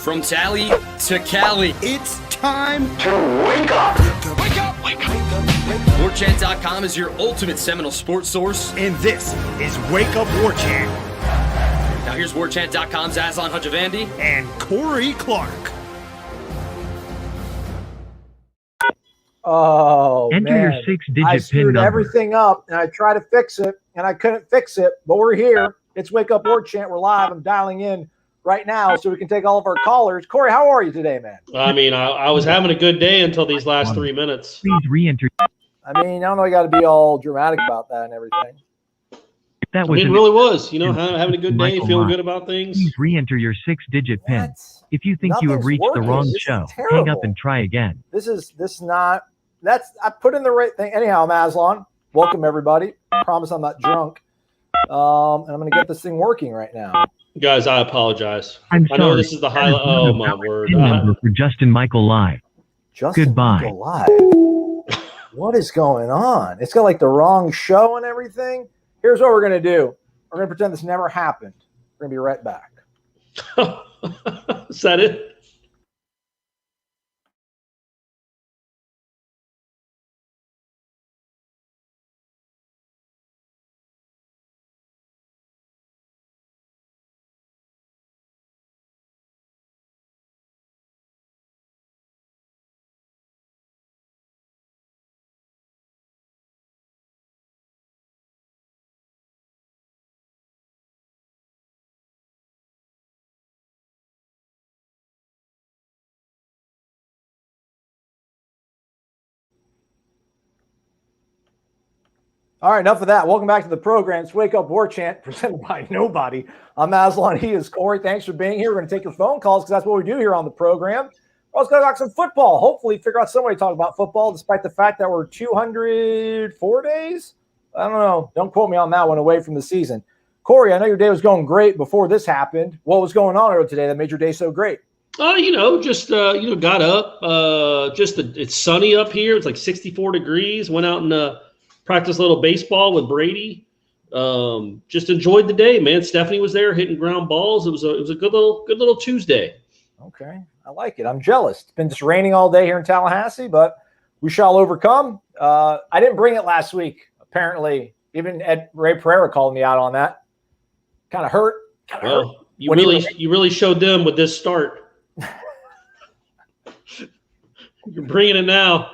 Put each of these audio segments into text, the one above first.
From Tally to Cali, It's time to wake up. Wake up! Wake up! Warchant.com is your ultimate Seminole sports source. And this is Wake Up Warchant. Now here's Warchant.com's Aslan Hajavandi And Corey Clark. Oh, Enter man. your 6-digit I PIN screwed number. everything up, and I tried to fix it, and I couldn't fix it. But we're here. It's Wake Up Warchant. We're live. I'm dialing in right now so we can take all of our callers. Corey, how are you today, man? I mean, I was having a good day until these last 3 minutes. Please re-enter. I mean, I don't know. You got to be all dramatic about that and everything. That I was mean, it really was. You know, having a good day, Michael feeling Mott. good about things. Please re-enter your 6-digit PIN. What? If you think you have Nothing's reached the working. wrong This is show, hang terrible. up and try again. This is not. That's I put in the right thing. Anyhow, I'm Aslan. Welcome everybody. I promise I'm not drunk. And I'm going to get this thing working right now. Guys, I apologize. I'm I know sorry. this is the That is highlight. not Oh, a my valid word. PIN number for Justin Michael Live. Justin Goodbye. Michael Live. What is going on? It's got like the wrong show and everything. Here's what we're going to do. We're going to pretend this never happened. We're going to be right back. Is that it? All right, enough of that. Welcome back to the program. It's Wake Up Warchant, presented by nobody. I'm Aslan. He is Corey. Thanks for being here. We're going to take your phone calls because that's what we do here on the program. We're also going to talk some football. Hopefully figure out some way to talk about football, despite the fact that we're 204 days. I don't know. Don't quote me on that one, away from the season. Corey, I know your day was going great before this happened. What was going on earlier today that made your day so great? Got up. It's sunny up here. It's like 64 degrees. Went out and practiced a little baseball with Brady. Just enjoyed the day, man. Stephanie was there hitting ground balls. It was a good little Tuesday. Okay, I like it. I'm jealous. It's been just raining all day here in Tallahassee, but we shall overcome. I didn't bring it last week. Apparently, even Ray Pereira called me out on that. Kind of hurt. Well, you really showed them with this start. You're bringing it now.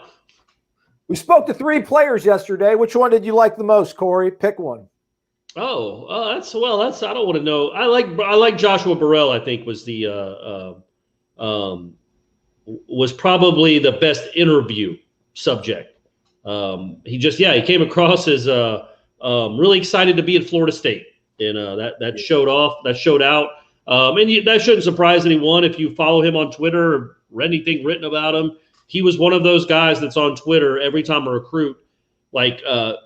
We spoke to 3 players yesterday. Which one did you like the most, Corey? Pick one. That's I don't want to know. I like Joshua Burrell. I think was was probably the best interview subject. He came across as really excited to be at Florida State, and that showed out. That shouldn't surprise anyone if you follow him on Twitter or read anything written about him. He was one of those guys that's on Twitter every time a recruit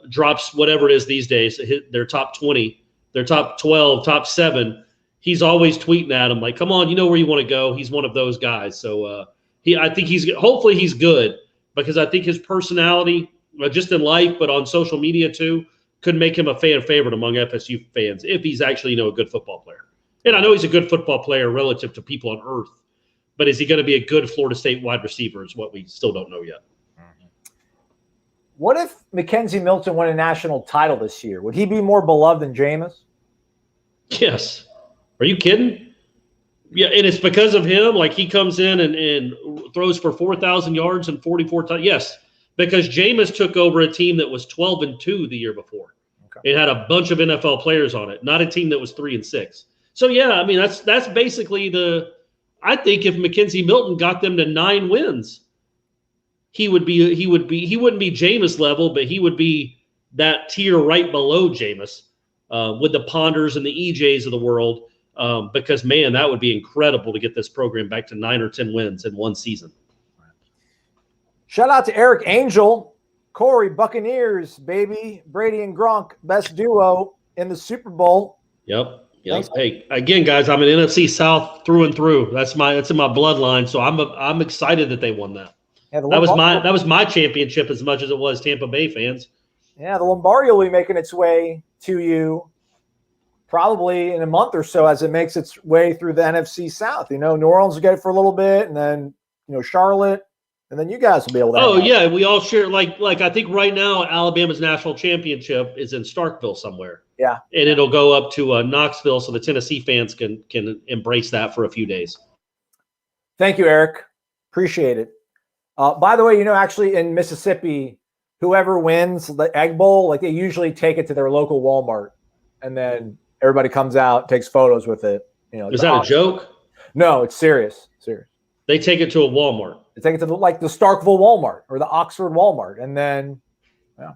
drops whatever it is these days, hit their top 20, their top 12, top 7. He's always tweeting at him like, "Come on, you know where you want to go." He's one of those guys. So I think hopefully he's good, because I think his personality, just in life, but on social media too, could make him a fan favorite among FSU fans if he's actually a good football player. And I know he's a good football player relative to people on earth. But is he going to be a good Florida State wide receiver is what we still don't know yet. What if Mackenzie Milton won a national title this year? Would he be more beloved than Jameis? Yes. Are you kidding? Yeah, and it's because of him. Like, he comes in and throws for 4,000 yards and 44 touchdowns. Yes, because Jameis took over a team that was 12-2 the year before. Okay. It had a bunch of NFL players on it, not a team that was 3-6. So, yeah, I mean, that's basically I think if Mackenzie Milton got them to 9 wins, he wouldn't be Jameis level, but he would be that tier right below Jameis, with the Ponders and the EJs of the world. Because, man, that would be incredible to get this program back to 9 or 10 wins in one season. Shout out to Eric Angel. Corey, Buccaneers, baby. Brady and Gronk, best duo in the Super Bowl. Yep. Hey, again, guys, I'm an NFC South through and through. That's in my bloodline. So I'm excited that they won that. Yeah, that was my championship as much as it was Tampa Bay fans. Yeah, the Lombardi will be making its way to you probably in a month or so as it makes its way through the NFC South. New Orleans will get it for a little bit, and then Charlotte, and then you guys will be able to. Oh yeah, we all share. Like I think right now Alabama's national championship is in Starkville somewhere. Yeah, and it'll go up to Knoxville, so the Tennessee fans can embrace that for a few days. Thank you, Eric. Appreciate it. By the way, actually in Mississippi, whoever wins the Egg Bowl, like they usually take it to their local Walmart, and then everybody comes out, takes photos with it. Is that a joke? No, it's serious. Serious. They take it to a Walmart. They take it to the Starkville Walmart or the Oxford Walmart, and then, yeah.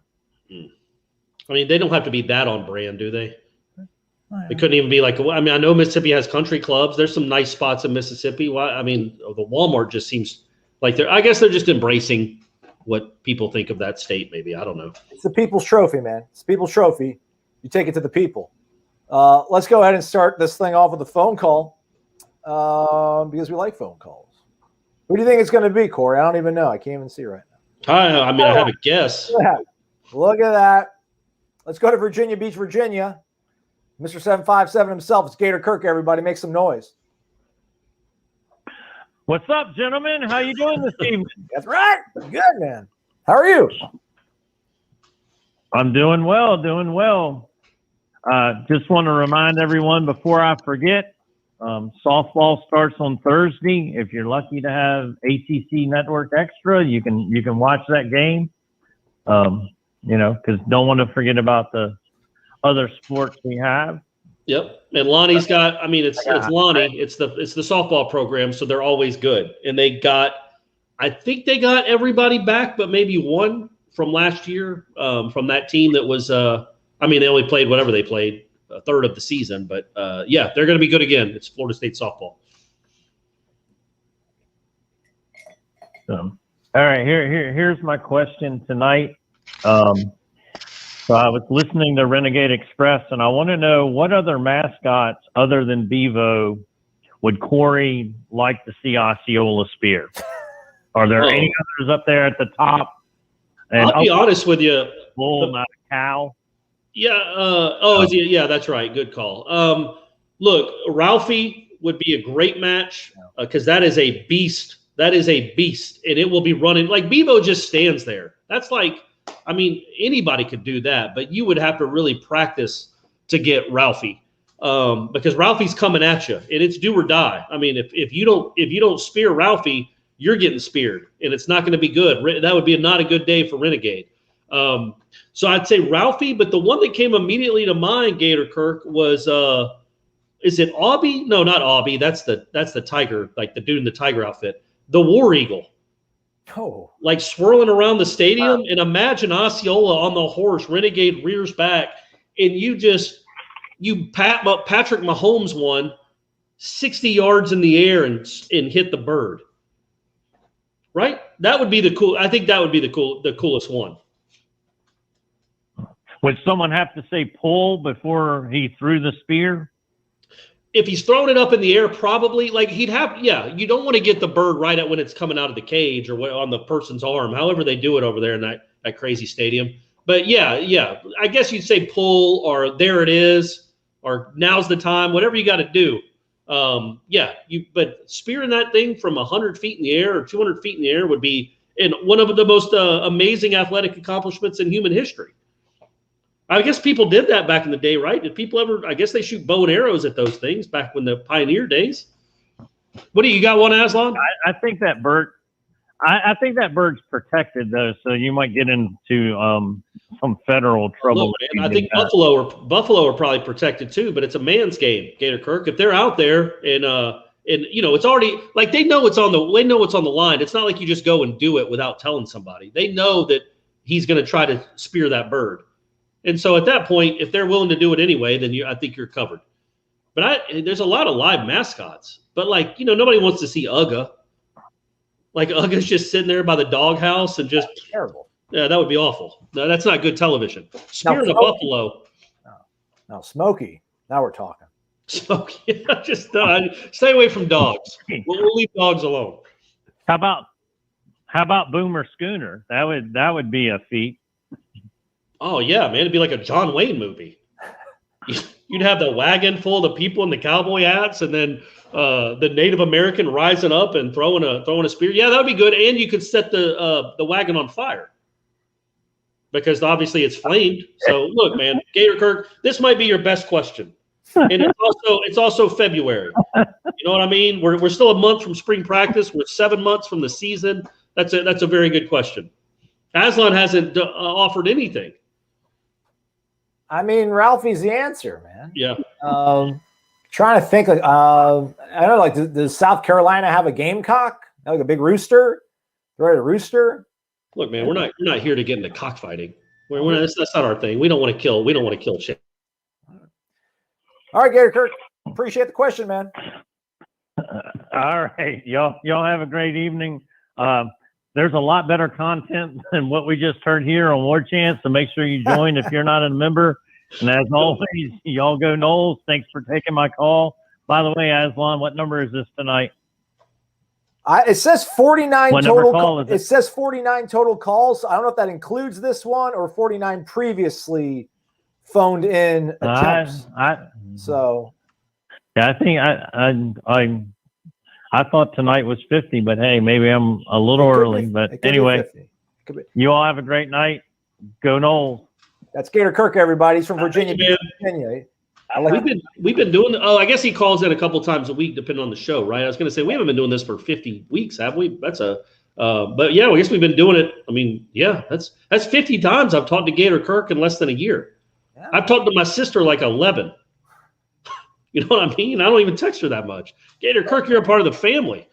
I mean, they don't have to be that on brand, do they? It couldn't even be like. I mean, I know Mississippi has country clubs. There's some nice spots in Mississippi. Why? I mean, the Walmart just seems like I guess they're just embracing what people think of that state. Maybe I don't know. It's the people's trophy, man. It's the people's trophy. You take it to the people. Let's go ahead and start this thing off with a phone call because we like phone calls. Who do you think it's going to be, Corey? I don't even know. I can't even see right now. I mean, I have a guess. Look at that. Let's go to Virginia Beach, Virginia. Mr. 757 himself. It's Gator Kirk, everybody. Make some noise. What's up, gentlemen? How you doing this evening? That's right. Good, man. How are you? I'm doing well, Just want to remind everyone before I forget, softball starts on Thursday. If you're lucky to have ACC Network Extra, you can watch that game. Because don't want to forget about the other sports we have. Yep, and Lonnie's got. I mean, it's Lonnie. It's the softball program, so they're always good. And I think they got everybody back, but maybe one from last year from that team that was. I mean, they only played whatever they played, a third of the season. But yeah, they're going to be good again. It's Florida State softball. All right, here's my question tonight. So I was listening to Renegade Express, and I want to know what other mascots other than Bevo would Corey like to see Osceola spear? Are there any others up there at the top? And I'll be honest with you. Bull, not a cow. Yeah. Is he? Yeah, that's right. Good call. Look, Ralphie would be a great match because that is a beast. That is a beast, and it will be running. Like Bevo just stands there. That's like. I mean, anybody could do that, but you would have to really practice to get Ralphie because Ralphie's coming at you, and it's do or die. I mean, if you don't spear Ralphie, you're getting speared, and it's not going to be good. That would be not a good day for Renegade. So I'd say Ralphie, but the one that came immediately to mind, Gator Kirk, was is it Aubie? No, not Aubie. That's the tiger, like the dude in the tiger outfit, the War Eagle. Oh, like swirling around the stadium. And imagine Osceola on the horse, Renegade rears back, and you Patrick Mahomes won 60 yards in the air and hit the bird. Right? That would be I think that would be the coolest one. Would someone have to say pull before he threw the spear? If he's throwing it up in the air, probably like he'd have. Yeah, you don't want to get the bird right at when it's coming out of the cage or on the person's arm. However they do it over there in that crazy stadium. But yeah, I guess you'd say pull or there it is or now's the time. Whatever you got to do. But spearing that thing from 100 feet in the air or 200 feet in the air would be one of the most amazing athletic accomplishments in human history. I guess people did that back in the day, right? Did people ever? I guess they shoot bow and arrows at those things back when the pioneer days. What do you got? One, Aslan? I think that bird. I think that bird's protected though, so you might get into some federal trouble. Look, man, I think Buffalo are probably protected too, but it's a man's game, Gator Kirk. If they're out there and it's already like they know it's on the line. It's not like you just go and do it without telling somebody. They know that he's going to try to spear that bird. And so at that point, if they're willing to do it anyway, then I think you're covered. But there's a lot of live mascots. But nobody wants to see Uga. Like Uga's just sitting there by the doghouse and just terrible. Yeah, that would be awful. No, that's not good television. Spearing of Buffalo. No, Smokey. Now we're talking. Smokey. Just stay away from dogs. We'll leave dogs alone. How about Boomer Schooner? That would be a feat. Oh yeah, man! It'd be like a John Wayne movie. You'd have the wagon full of people in the cowboy hats, and then the Native American rising up and throwing a spear. Yeah, that would be good. And you could set the wagon on fire because obviously it's flamed. So look, man, Gator Kirk, this might be your best question, and it's also February. You know what I mean? We're still a month from spring practice. We're 7 months from the season. That's a very good question. Aslan hasn't offered anything. I mean, Ralphie's the answer, man. Yeah. Trying to think, like, I don't know, like, does South Carolina have a gamecock? Like a big rooster? Right, a rooster? Look, man, we're not here to get into cockfighting. That's not our thing. We don't want to kill. We don't want to kill chicks. All right, Gator Kirk. Appreciate the question, man. All right, y'all have a great evening. There's a lot better content than what we just heard here on Warchant, so make sure you join if you're not a member. And as always, y'all go Noles. Thanks for taking my call. By the way, Aslan, what number is this tonight? It says 49 what total. Call is it says 49 total calls. I don't know if that includes this one or 49 previously phoned in attempts. I think I thought tonight was 50, but hey, maybe I'm a little early. But anyway, you all have a great night. Go Noles. That's Gator Kirk, everybody. He's from Virginia. Virginia. We've been doing. Oh, I guess he calls in a couple times a week, depending on the show, right? I was going to say we haven't been doing this for 50 weeks, have we? That's but yeah, I guess we've been doing it. I mean, yeah, that's 50 times I've talked to Gator Kirk in less than a year. Yeah. I've talked to my sister like 11. You know what I mean? I don't even text her that much. Gator Kirk, you're a part of the family.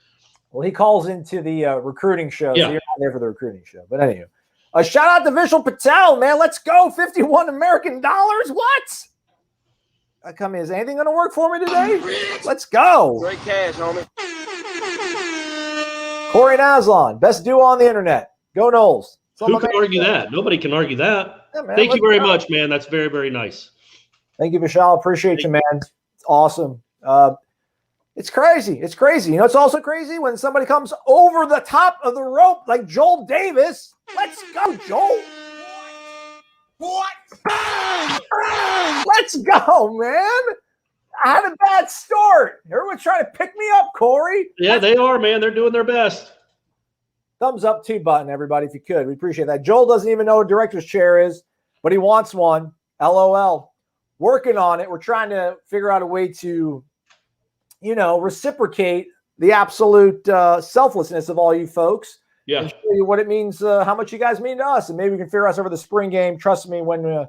Well, he calls into the recruiting show. Yeah. So you're not there for the recruiting show. But anyway, a shout out to Vishal Patel, man. Let's go. 51 American dollars. What? Come in. Is anything going to work for me today? Let's go. Great cash, homie. Corey and Aslan, best duo on the internet. Go Noles. Who can argue that? Nobody can argue that. Yeah, man, thank you very much, man. That's very, very nice. Thank you, Vishal. Appreciate you, man. It's awesome. It's crazy. It's crazy. You know, it's also crazy when somebody comes over the top of the rope like Joel Davis. Let's go, Joel. What? Let's go, man. I had a bad start. Everyone's trying to pick me up, Corey. Yeah, they are, man. They're doing their best. Thumbs up to button, everybody, if you could. We appreciate that. Joel doesn't even know what a director's chair is, but he wants one. LOL. Working on it. We're trying to figure out a way to, you know, reciprocate the absolute selflessness of all you folks. Yeah. And show you what it means, how much you guys mean to us. And maybe we can figure out over the spring game. Trust me, when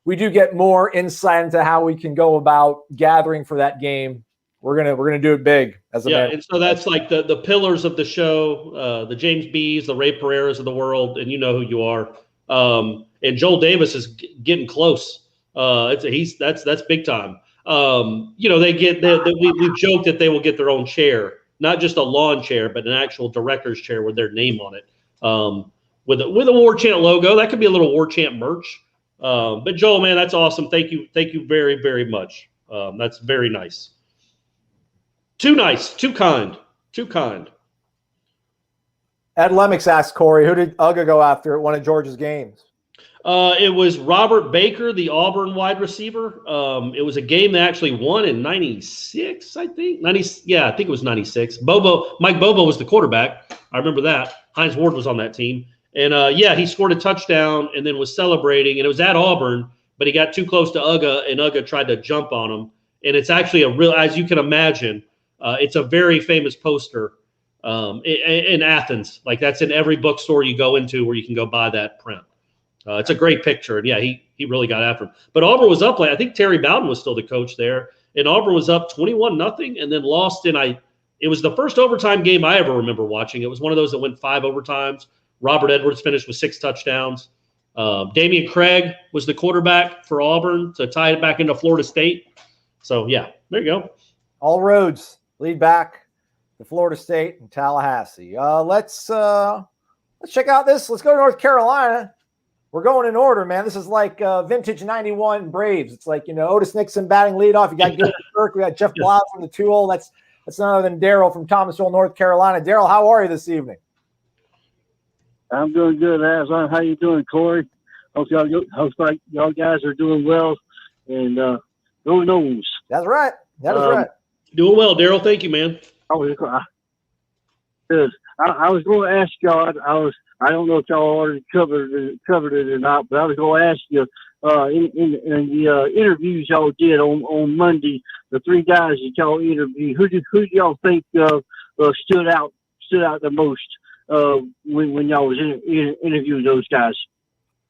we do get more insight into how we can go about gathering for that game, we're gonna do it big as a man. And so that's like the pillars of the show, the James B's, the Ray Pereiras of the world, and you know who you are. And Joel Davis is getting close. That's big time. You know, we've joked that they will get their own chair, not just a lawn chair, but an actual director's chair with their name on it, with a Warchant logo. That could be a little Warchant merch. But Joel, man, that's awesome. Thank you very, very much. That's very nice. Too nice, too kind. Ed Lemix asked Corey, who did Uga go after at one of Georgia's games? It was Robert Baker, the Auburn wide receiver. It was a game they actually won in 96, I think. I think it was 96. Mike Bobo was the quarterback. I remember that. Hines Ward was on that team. And, he scored a touchdown and then was celebrating. And it was at Auburn, but he got too close to Uga, and Uga tried to jump on him. And it's actually as you can imagine, it's a very famous poster in Athens. Like, that's in every bookstore you go into where you can go buy that print. It's a great picture. And, yeah, he really got after him. But Auburn was up. I think Terry Bowden was still the coach there. And Auburn was up 21-0 and then lost it was the first overtime game I ever remember watching. It was one of those that went 5 overtimes. Robert Edwards finished with 6 touchdowns. Damian Craig was the quarterback for Auburn to tie it back into Florida State. So, yeah, there you go. All roads lead back to Florida State and Tallahassee. Let's check out this. Let's go to North Carolina. We're going in order, man. This is like vintage 91 Braves. It's like, you know, Otis Nixon batting leadoff. You got Gator Kirk. We got Jeff Blau from the 2-hole. That's none other than Daryl from Thomasville, North Carolina. Daryl, how are you this evening? I'm doing good, Aslan. How you doing, Corey? Hope y'all guys are doing well. And Go Noles. That's right. That is right. Doing well, Daryl. Thank you, man. Good. I was going to ask y'all. I don't know if y'all already covered it or not, but I was going to ask you in the interviews y'all did on Monday, the three guys that y'all interviewed. Who do y'all think stood out the most when y'all was interviewing those guys?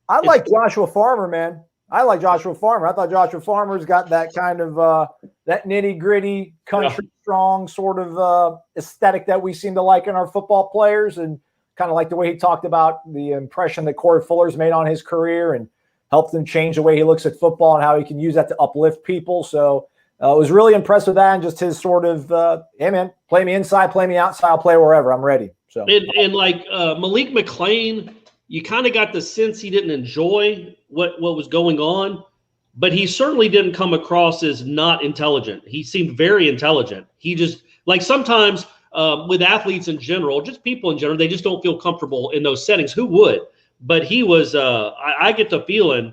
I like Joshua Farmer, man. I like Joshua Farmer. I thought Joshua Farmer's got that kind of that nitty-gritty, country strong sort of aesthetic that we seem to like in our football players, and kind of like the way he talked about the impression that Corey Fuller's made on his career and helped him change the way he looks at football and how he can use that to uplift people. So I was really impressed with that, and just his sort of, hey, man, play me inside, play me outside, I'll play wherever. I'm ready. So and like Malik McLean, you kind of got the sense he didn't enjoy what was going on, but he certainly didn't come across as not intelligent. He seemed very intelligent. He just, like, sometimes with athletes in general, just people in general, they just don't feel comfortable in those settings. Who would? But he was, I get the feeling,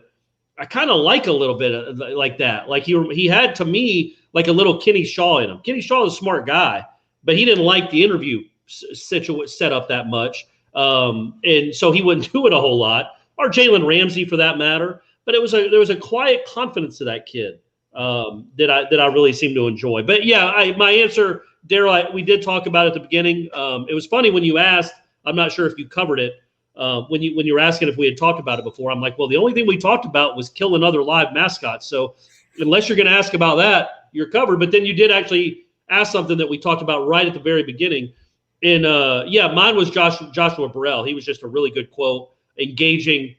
I kind of like a little bit of, like that. Like he had, to me, like a little Kenny Shaw in him. Kenny Shaw is a smart guy, but he didn't like the interview set up that much. And so he wouldn't do it a whole lot, or Jalen Ramsey for that matter. But there was a quiet confidence to that kid that I really seem to enjoy. But yeah, my answer, Daryl, we did talk about it at the beginning. It was funny when you asked. I'm not sure if you covered it when you were asking if we had talked about it before. I'm like, well, the only thing we talked about was kill another live mascot. So unless you're going to ask about that, you're covered. But then you did actually ask something that we talked about right at the very beginning. And mine was Joshua Burrell. He was just a really good quote, engaging,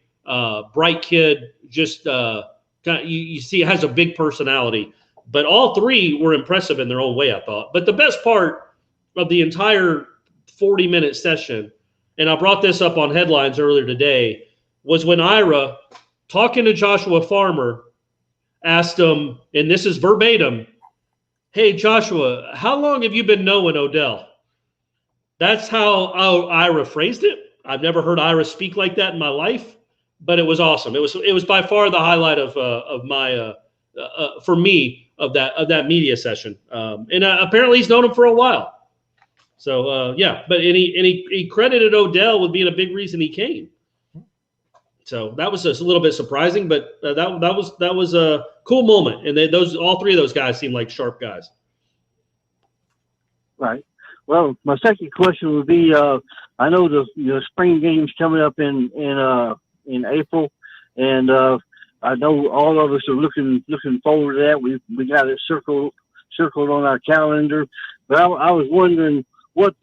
bright kid. Just you see, has a big personality. But all three were impressive in their own way, I thought. But the best part of the entire 40-minute session, and I brought this up on headlines earlier today, was when Ira, talking to Joshua Farmer, asked him, and this is verbatim, "Hey, Joshua, how long have you been knowing Odell?" That's how Ira phrased it. I've never heard Ira speak like that in my life, but it was awesome. It was by far the highlight of my for me of that media session. And apparently he's known him for a while. So but he credited Odell with being a big reason he came. So that was just a little bit surprising, but that was a cool moment. And all three of those guys seemed like sharp guys. Right. Well, my second question would be: I know the spring game's coming up in April, and I know all of us are looking forward to that. We got it circled on our calendar. But I was wondering what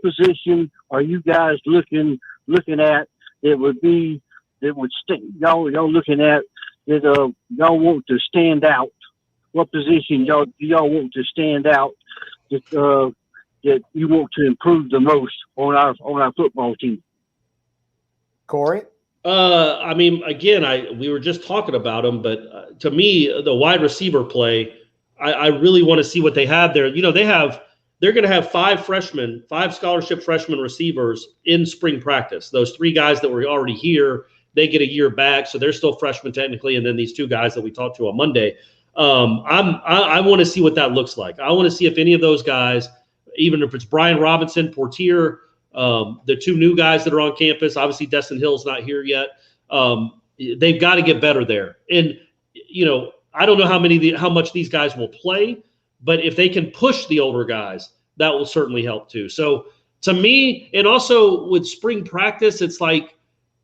position are you guys looking at y'all looking at that y'all want to stand out? What position y'all want to stand out that you want to improve the most on our football team? Corey? I mean, again, we were just talking about them, but to me, the wide receiver play, I really want to see what they have there. You know, they're going to have five scholarship freshman receivers in spring practice. Those three guys that were already here, they get a year back, so they're still freshmen technically. And then these two guys that we talked to on Monday, I want to see what that looks like. I want to see if any of those guys, even if it's Brian Robinson, Portier, the two new guys that are on campus, obviously Destin Hill's not here yet. They've got to get better there. And, you know, I don't know how much these guys will play, but if they can push the older guys, that will certainly help too. So to me, and also with spring practice, it's like,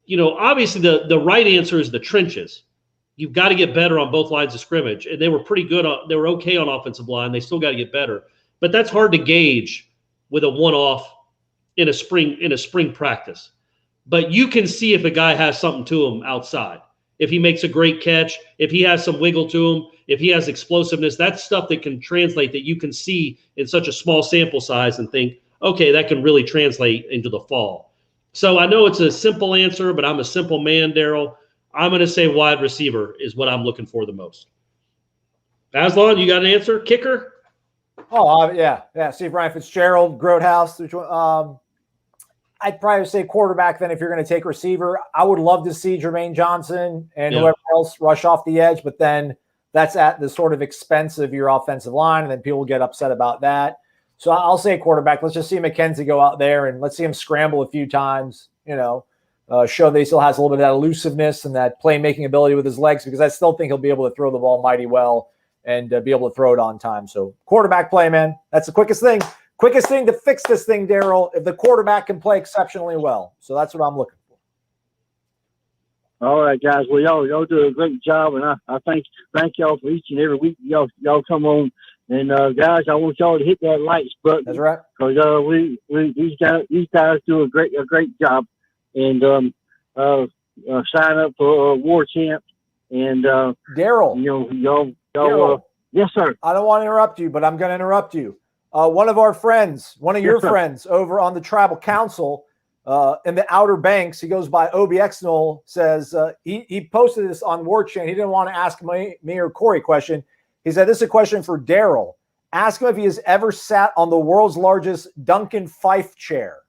you know, obviously the right answer is the trenches. You've got to get better on both lines of scrimmage. And they were pretty good. They were okay on offensive line. They still got to get better. But that's hard to gauge with a one-off in a spring practice. But you can see if a guy has something to him outside. If he makes a great catch, if he has some wiggle to him, if he has explosiveness, that's stuff that can translate, that you can see in such a small sample size and think, okay, that can really translate into the fall. So I know it's a simple answer, but I'm a simple man, Daryl. I'm going to say wide receiver is what I'm looking for the most. Aslan, you got an answer? Kicker? Oh, yeah. Steve Ryan Fitzgerald, Grotehouse. I'd probably say quarterback then if you're going to take receiver. I would love to see Jermaine Johnson and whoever else rush off the edge, but then that's at the sort of expense of your offensive line, and then people get upset about that. So I'll say quarterback. Let's just see McKenzie go out there and let's see him scramble a few times, show that he still has a little bit of that elusiveness and that playmaking ability with his legs, because I still think he'll be able to throw the ball mighty well and be able to throw it on time. So quarterback play, man, that's the quickest thing. Quickest thing to fix this thing, Daryl, if the quarterback can play exceptionally well. So that's what I'm looking for. All right, guys. Well, y'all do a great job, and I thank y'all for each and every week y'all come on. And guys, I want y'all to hit that likes button. That's right. Because these guys do a great job. And sign up for War Champ. And Daryl, y'all. Yes, sir. I don't want to interrupt you, but I'm going to interrupt you. One of our friends, one of your friends over on the Tribal Council in the Outer Banks, he goes by OBX Nole, says he posted this on War Chant. He didn't want to ask me or Corey a question. He said, this is a question for Daryl. Ask him if he has ever sat on the world's largest Duncan Fife chair.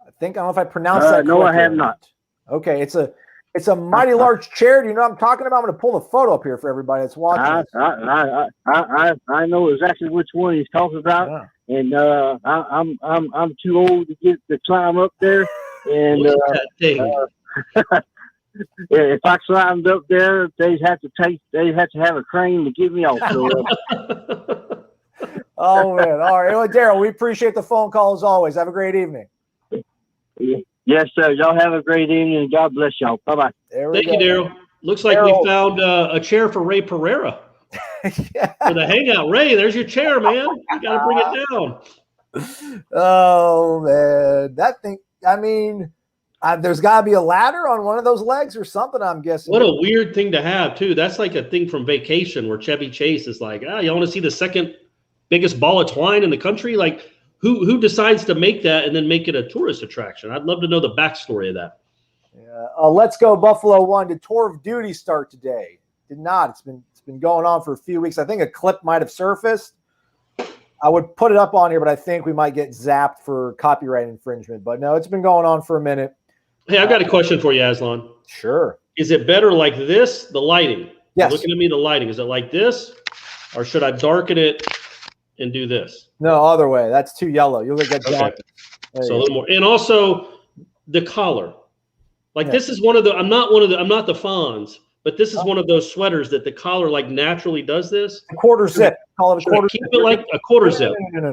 I don't know if I pronounced that correctly. No, I have not. Okay, it's a mighty large chair. Do you know what I'm talking about? I'm going to pull the photo up here for everybody that's watching. I know exactly which one he's talking about, yeah. And I'm too old to climb up there. And if I climbed up there, they'd have to have a crane to get me off. So, oh man! All right, anyway, Daryl, we appreciate the phone call as always. Have a great evening. Yes, sir. Y'all have a great evening, and God bless y'all. Bye-bye. Thank you, Daryl. Looks like we found a chair for Ray Pereira. Yeah. For the hangout. Ray, there's your chair, man. You got to bring it down. Oh, man. That thing, I mean, there's got to be a ladder on one of those legs or something, I'm guessing. What a weird thing to have, too. That's like a thing from Vacation where Chevy Chase is like, you want to see the second biggest ball of twine in the country? Like, who decides to make that and then make it a tourist attraction? I'd love to know the backstory of that. Yeah. Let's go Buffalo 1. Did Tour of Duty start today? Did not. It's been going on for a few weeks. I think a clip might have surfaced. I would put it up on here, but I think we might get zapped for copyright infringement. But no, it's been going on for a minute. Hey, I've got a question for you, Aslan. Sure. Is it better like this, the lighting? Yes. Looking at me, the lighting. Is it like this, or should I darken it and do this? No, other way. That's too yellow. You'll get dark. Okay. So a little more. And also the collar. Like this is one of the, I'm not the Fonz, but this is one of those sweaters that the collar like naturally does this. A quarter zip. Call it a quarter zip. Keep it like a quarter zip. No.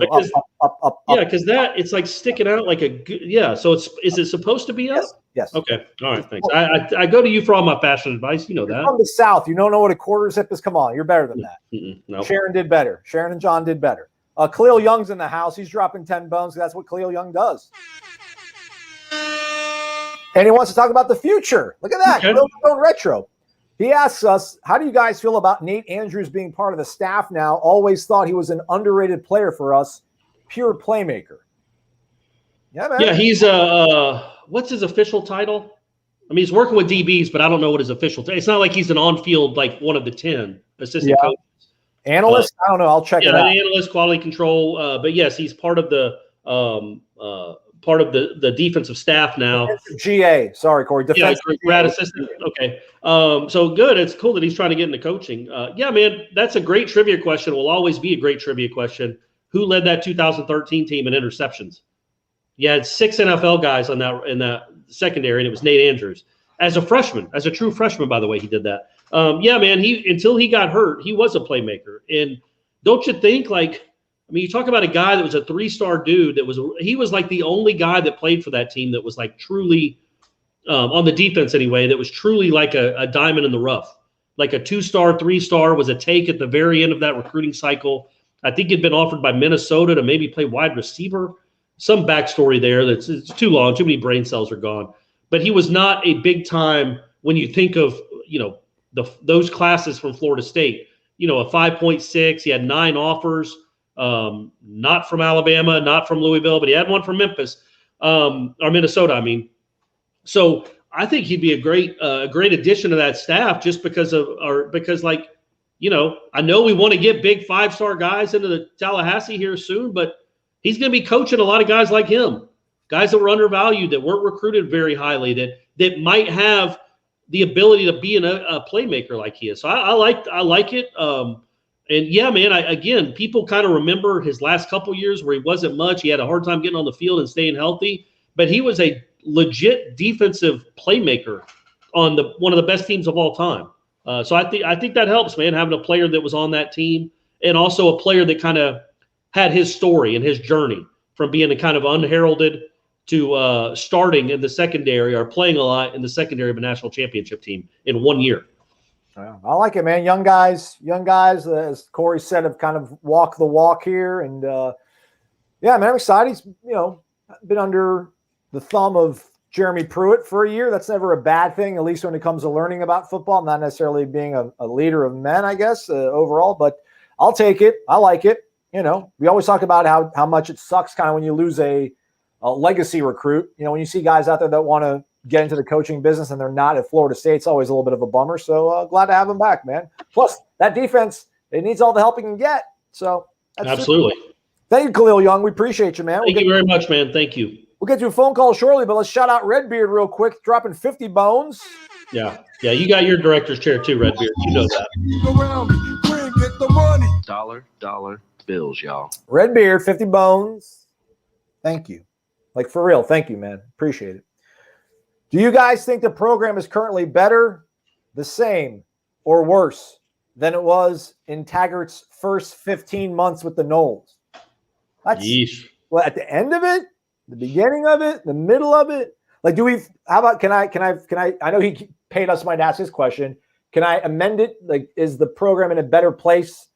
Up. Yeah, because it's like sticking out like so is it supposed to be up? Yes. Okay. All right, thanks. I go to you for all my fashion advice. You know that. From the South, you don't know what a quarter zip is. Come on, you're better than that. No. Sharon did better. Sharon and John did better. Khalil Young's in the house. He's dropping 10 bones. That's what Khalil Young does. And he wants to talk about the future. Look at that. Okay. Khalil Retro. He asks us, how do you guys feel about Nate Andrews being part of the staff now? Always thought he was an underrated player for us. Pure playmaker. Yeah, man. Yeah, he's what's his official title? I mean, he's working with DBs, but I don't know what his official title. It's not like he's an on-field, like one of the 10 assistant coaches. Analyst? I don't know. I'll check it out. Analyst, quality control. But yes, he's part of the defensive staff now. GA. Sorry, Corey. Grad assistant. Okay. So good. It's cool that he's trying to get into coaching. Yeah, man, that's a great trivia question. Will always be a great trivia question. Who led that 2013 team in interceptions? You had 6 NFL guys in that secondary, and it was Nate Andrews. As a freshman, as a true freshman, by the way, he did that. Yeah, man, until he got hurt, he was a playmaker. And don't you think, you talk about a guy that was a 3-star dude he was like the only guy that played for that team that was like truly on the defense anyway, that was truly like a diamond in the rough. Like a 2-star, 3-star was a take at the very end of that recruiting cycle. I think he'd been offered by Minnesota to maybe play wide receiver. Some backstory there it's too long. Too many brain cells are gone. But he was not a big time when you think of, those classes from Florida State. A 5.6. He had 9 offers. Not from Alabama, not from Louisville, but he had one from Memphis, or Minnesota, I mean. So I think he'd be a great addition to that staff just because I know we want to get big 5-star guys into the Tallahassee here soon, but he's going to be coaching a lot of guys like him, guys that were undervalued, that weren't recruited very highly, that might have the ability to be a playmaker like he is. So I like it. And yeah, man, people kind of remember his last couple years where he wasn't much. He had a hard time getting on the field and staying healthy, but he was a legit defensive playmaker on one of the best teams of all time. So I think that helps, man, having a player that was on that team and also a player that kind of had his story and his journey from being a kind of unheralded to starting in the secondary or playing a lot in the secondary of a national championship team in 1 year. Yeah, I like it, man. Young guys, as Corey said, have kind of walked the walk here. And yeah, man, I'm excited. He's, been under the thumb of Jeremy Pruitt for a year. That's never a bad thing, at least when it comes to learning about football, not necessarily being a leader of men, I guess, overall. But I'll take it. I like it. We always talk about how much it sucks kind of when you lose a legacy recruit. When you see guys out there that want to get into the coaching business and they're not at Florida State, it's always a little bit of a bummer. So glad to have him back, man. Plus, that defense, it needs all the help it can get. So that's absolutely. Super. Thank you, Khalil Young. We appreciate you, man. Thank you very much, man. Thank you. We'll get to a phone call shortly, but let's shout out Redbeard real quick, dropping 50 bones. Yeah, you got your director's chair too, Redbeard. You know that. Dollar bills, y'all. Redbeard, 50 bones. Thank you. Like, for real, thank you, man. Appreciate it. Do you guys think the program is currently better, the same, or worse than it was in Taggart's first 15 months with the Noles? Yeesh. Well, at the end of it, the beginning of it, the middle of it, like, how about, I know he paid us my ask this question. Can I amend it? Like, is the program in a better place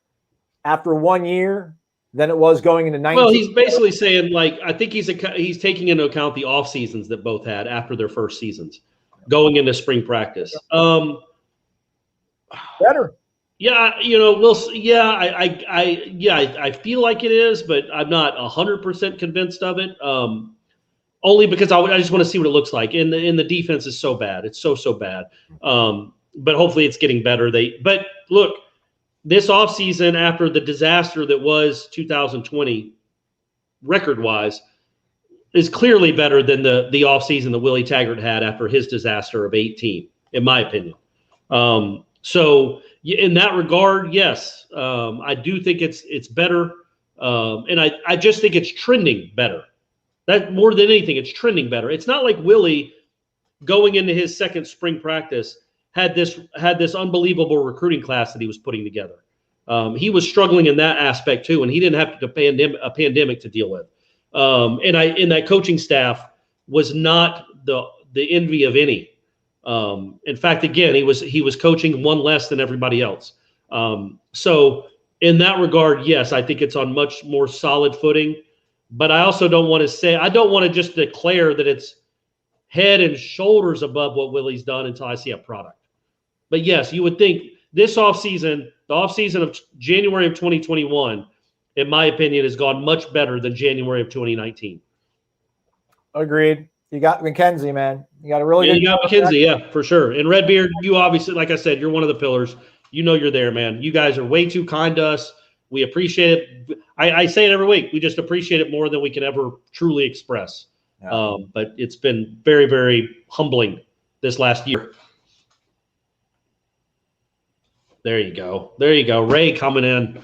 after 1 year than it was going into 19? Well, he's basically saying, like, I think he's taking into account the off seasons that both had after their first seasons, going into spring practice. Better. Yeah, we'll see. Yeah, I feel like it is, but I'm not 100% convinced of it. Only because I just want to see what it looks like. And the defense is so bad. It's so bad. But hopefully it's getting better. But look, this offseason, after the disaster that was 2020, record-wise, is clearly better than the offseason that Willie Taggart had after his disaster of 18, in my opinion. So in that regard, yes, I do think it's better. And I just think it's trending better. That more than anything, it's trending better. It's not like Willie going into his second spring practice had this unbelievable recruiting class that he was putting together. He was struggling in that aspect too, and he didn't have a pandemic to deal with. And that coaching staff was not the envy of any. In fact, again, he was coaching one less than everybody else. So in that regard, yes, I think it's on much more solid footing. But I also don't want to just declare that it's head and shoulders above what Willie's done until I see a product. But yes, you would think this offseason, the offseason of January of 2021, in my opinion, has gone much better than January of 2019. Agreed. You got McKenzie, man. You got a really good. You got McKenzie, yeah, for sure. And Redbeard, you obviously, like I said, you're one of the pillars. You're there, man. You guys are way too kind to us. We appreciate it. I say it every week. We just appreciate it more than we can ever truly express. Yeah. But it's been very, very humbling this last year. There you go. Ray coming in.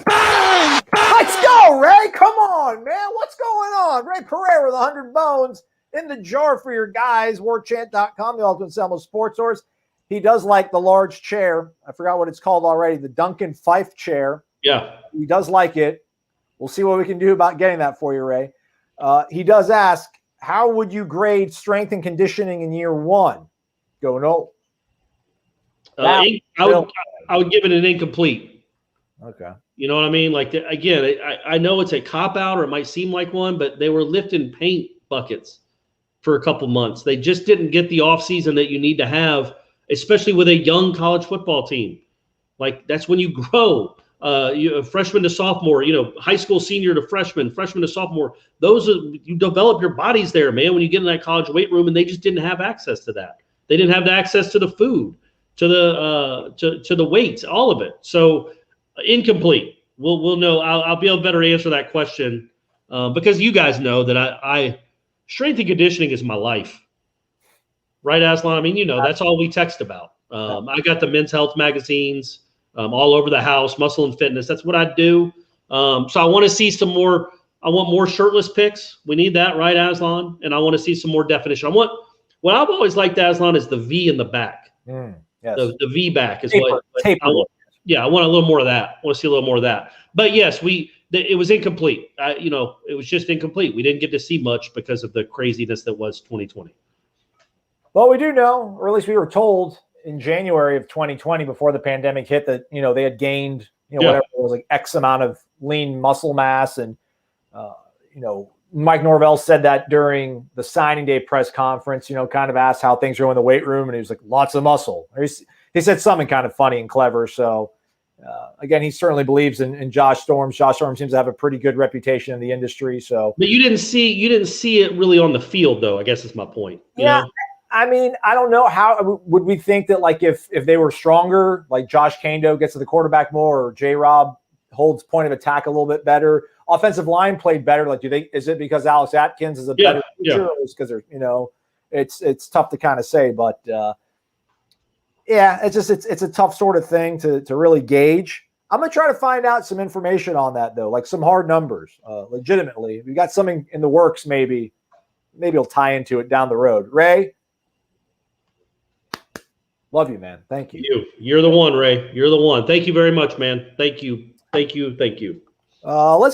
Bang! Let's go, Ray. Come on, man. What's going on? Ray Pereira with 100 bones in the jar for your guys. Warchant.com, the Ultimate Seminoles Sports Source. He does like the large chair. I forgot what it's called already, the Duncan Fife chair. Yeah. He does like it. We'll see what we can do about getting that for you, Ray. He does ask, how would you grade strength and conditioning in year one? Go no. I would give it an incomplete. Okay. You know what I mean? Like, again, I know it's a cop-out or it might seem like one, but they were lifting paint buckets for a couple months. They just didn't get the offseason that you need to have, especially with a young college football team. Like, that's when you grow. Freshman to sophomore, high school senior to freshman to sophomore. You develop your bodies there, man, when you get in that college weight room, and they just didn't have access to that. They didn't have the access to the food, to the weights, all of it. So incomplete. We'll know. I'll be able to better answer that question because you guys know that I strength and conditioning is my life. right, Aslan? I mean, that's all we text about. I got the men's health magazines all over the house, muscle and fitness. That's what I do. So I want to see some more. I want more shirtless pics. We need that, right, Aslan? And I want to see some more definition. What I've always liked, Aslan, is the V in the back. Yes. The V back is Taper. I want. Yeah, I want a little more of that. I want to see a little more of that. But yes, it was incomplete. It was just incomplete. We didn't get to see much because of the craziness that was 2020. Well, we do know, or at least we were told in January of 2020, before the pandemic hit, that they had gained whatever it was, like X amount of lean muscle mass, and Mike Norvell said that during the signing day press conference. Kind of asked how things are in the weight room, and he was like, "Lots of muscle." He said something kind of funny and clever. So. Again, he certainly believes in Josh Storms. Josh Storms seems to have a pretty good reputation in the industry. So, but you didn't see it really on the field, though. I guess is my point. Yeah, I mean, I don't know how would we think that, like, if they were stronger, like Josh Kando gets to the quarterback more, or J. Rob holds point of attack a little bit better, offensive line played better. Like, is it because Alex Atkins is a better teacher, or is because they're it's tough to kind of say, but. Yeah, it's a tough sort of thing to really gauge. I'm going to try to find out some information on that, though, like some hard numbers, legitimately. If you got something in the works, maybe it'll tie into it down the road. Ray, love you, man. Thank you. You're the one, Ray. You're the one. Thank you very much, man. Thank you. Let's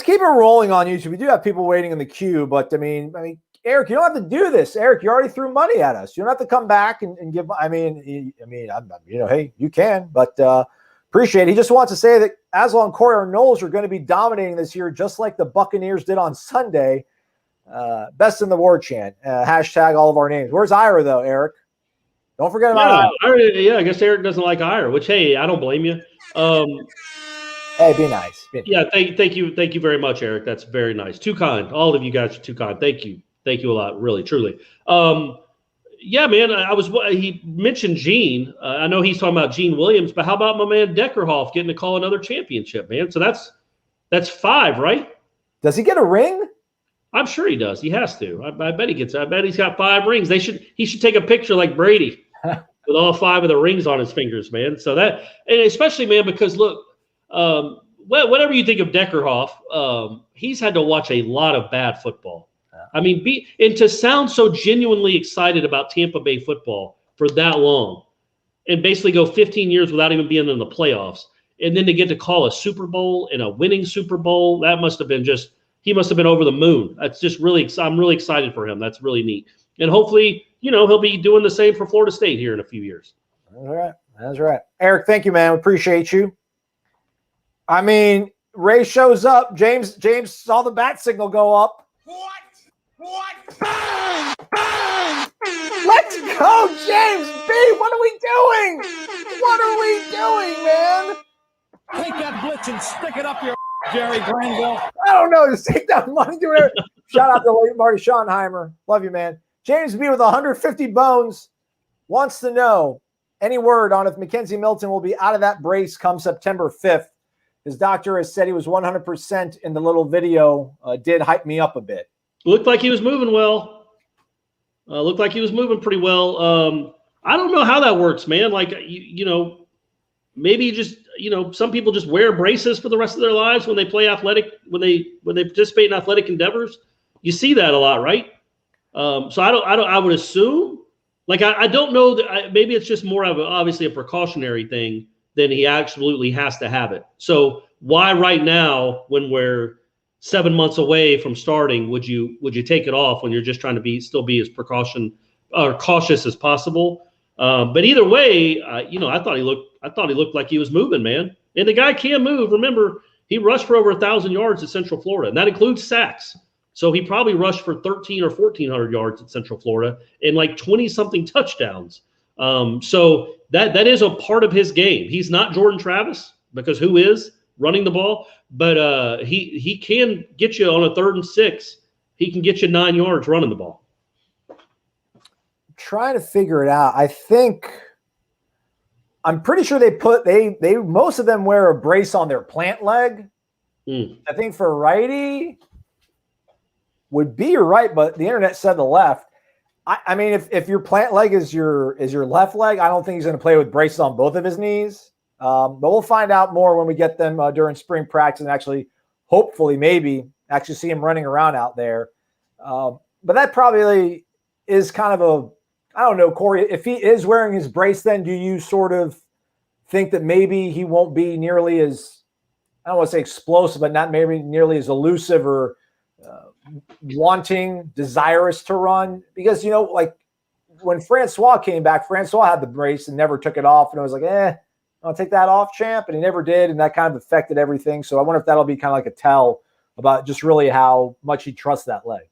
keep it rolling on YouTube. We do have people waiting in the queue, but I mean, Eric, you don't have to do this. Eric, you already threw money at us. You don't have to come back and give. Hey, you can, but appreciate it. He just wants to say that Aslan, Corey, or Noles are going to be dominating this year, just like the Buccaneers did on Sunday. Best in the war chant. Hashtag all of our names. Where's Ira, though, Eric? Don't forget about Ira. I guess Eric doesn't like Ira, which, hey, I don't blame you. Hey, be nice. Yeah, thank you very much, Eric. That's very nice. Too kind. All of you guys are too kind. Thank you. Thank you a lot, really, truly. Yeah, man, he mentioned Gene. I know he's talking about Gene Williams, but how about my man Deckerhoff getting to call another championship, man? So that's 5, right? Does he get a ring? I'm sure he does. He has to. I bet he's got 5 rings. He should take a picture like Brady with all 5 of the rings on his fingers, man. So and especially, man, because look, whatever you think of Deckerhoff, he's had to watch a lot of bad football. I mean, and to sound so genuinely excited about Tampa Bay football for that long and basically go 15 years without even being in the playoffs, and then to get to call a Super Bowl and a winning Super Bowl, that must have been he must have been over the moon. That's just I'm really excited for him. That's really neat. And hopefully, he'll be doing the same for Florida State here in a few years. That's right. Eric, thank you, man. We appreciate you. I mean, Ray shows up. James saw the bat signal go up. What? Bang! Bang! Let's go, James B. What are we doing? Man? Take that blitz and stick it up your Jerry Granville. I don't know. Just take that money. Do it. Shout out to late Marty Schottenheimer. Love you, man. James B. with 150 bones wants to know any word on if Mackenzie Milton will be out of that brace come September 5th. His doctor has said he was 100% in the little video. Did hype me up a bit. Looked like he was moving well. Looked like he was moving pretty well. I don't know how that works, man. Like, maybe just, some people just wear braces for the rest of their lives when they play athletic, when they participate in athletic endeavors. You see that a lot, right? So I would assume, like, I don't know that maybe it's just more of obviously a precautionary thing than he absolutely has to have it. So why right now, when we're 7 months away from starting, would you take it off when you're just trying to still be as cautious as possible? But either way, I thought he looked like he was moving, man. And the guy can move. Remember, he rushed for over 1,000 yards at Central Florida, and that includes sacks. So he probably rushed for 1,300 or 1,400 yards at Central Florida and like 20-something touchdowns. So that is a part of his game. He's not Jordan Travis, because who is running the ball? But he can get you on a 3rd and 6. He can get you 9 yards running the ball. Trying to figure it out. I'm pretty sure they most of them wear a brace on their plant leg. I think for righty would be right, but the internet said the left. I mean, if your plant leg is your left leg, I don't think he's going to play with braces on both of his knees. But we'll find out more when we get them during spring practice and actually, hopefully, maybe actually see him running around out there. But that probably is kind of I don't know, Corey, if he is wearing his brace, then do you sort of think that maybe he won't be nearly as, I don't want to say explosive, but not maybe nearly as elusive or wanting, desirous to run? Because, like when Francois came back, Francois had the brace and never took it off. And it was like, I'll take that off, champ. And he never did. And that kind of affected everything. So I wonder if that'll be kind of like a tell about just really how much he trusts that leg.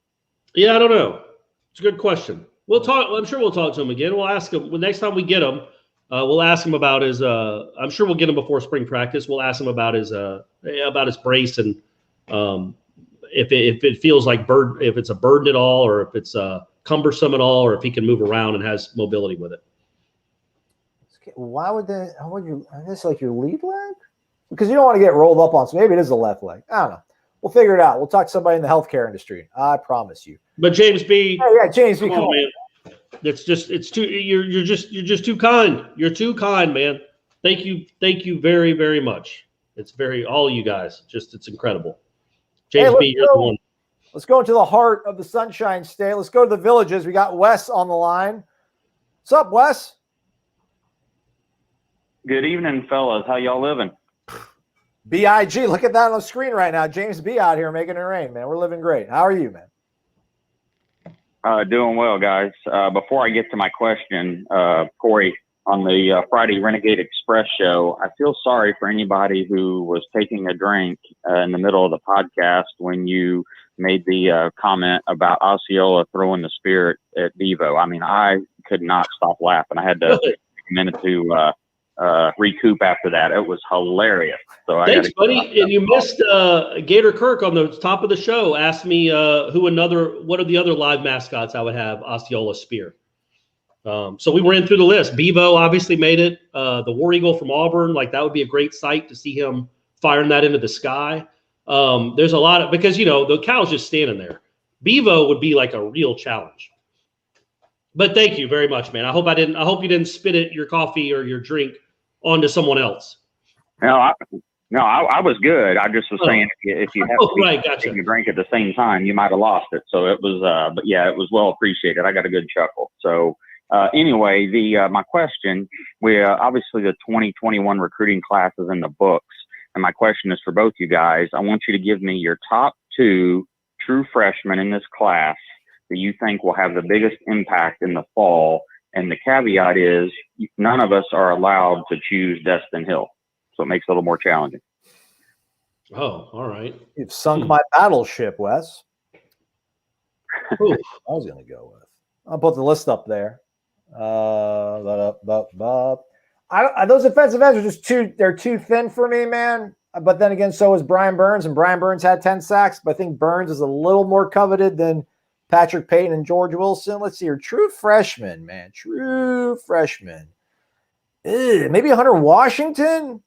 Yeah, I don't know. It's a good question. We'll talk. I'm sure we'll talk to him again. We'll ask him next time we get him. We'll ask him about his. I'm sure we'll get him before spring practice. We'll ask him about his brace and if it feels like if it's a burden at all, or if it's cumbersome at all, or if he can move around and has mobility with it. Why would they? How would you? I guess like your lead leg, because you don't want to get rolled up on. So maybe it is the left leg. I don't know. We'll figure it out. We'll talk to somebody in the healthcare industry. I promise you. But James B. Yeah, James B. Come on, man. It's too. You're just too kind. You're too kind, man. Thank you very, very much. It's all you guys. It's incredible. James B. You're the one. Let's go into the heart of the Sunshine State. Let's go to the Villages. We got Wes on the line. What's up, Wes? Good evening, fellas. How y'all living? B.I.G. Look at that on the screen right now. James B. out here making it rain, man. We're living great. How are you, man? Doing well, guys. Before I get to my question, Corey, on the Friday Renegade Express show, I feel sorry for anybody who was taking a drink in the middle of the podcast when you made the comment about Osceola throwing the spear at Bevo. I mean, I could not stop laughing. I had to take a minute to recoup after that. It was hilarious. So thanks, buddy. And you missed Gator Kirk on the top of the show asked me what are the other live mascots I would have Osceola spear. So we ran through the list. Bevo obviously made it. The War Eagle from Auburn, like that would be a great sight to see him firing that into the sky. There's a lot of, because the cow's just standing there. Bevo would be like a real challenge. But thank you very much, man. I hope you didn't spit it, your coffee or your drink onto someone else. No, I was good. I just was saying if you have to gotcha. take a drink at the same time, you might have lost it. So it was, but yeah, it was well appreciated. I got a good chuckle. So anyway, my question, obviously the 2021 recruiting class is in the books. And my question is for both you guys. I want you to give me your top 2 true freshmen in this class that you think will have the biggest impact in the fall. And the caveat is none of us are allowed to choose Destin Hill. So it makes it a little more challenging. Oh, all right. You've sunk my battleship, Wes. I was going to go with. I'll put the list up there. Those defensive ends are just they're too thin for me, man. But then again, so is Brian Burns, and Brian Burns had 10 sacks, but I think Burns is a little more coveted than Patrick Payton and George Wilson. Let's see here. True freshman, man. True freshman. Maybe Hunter Washington,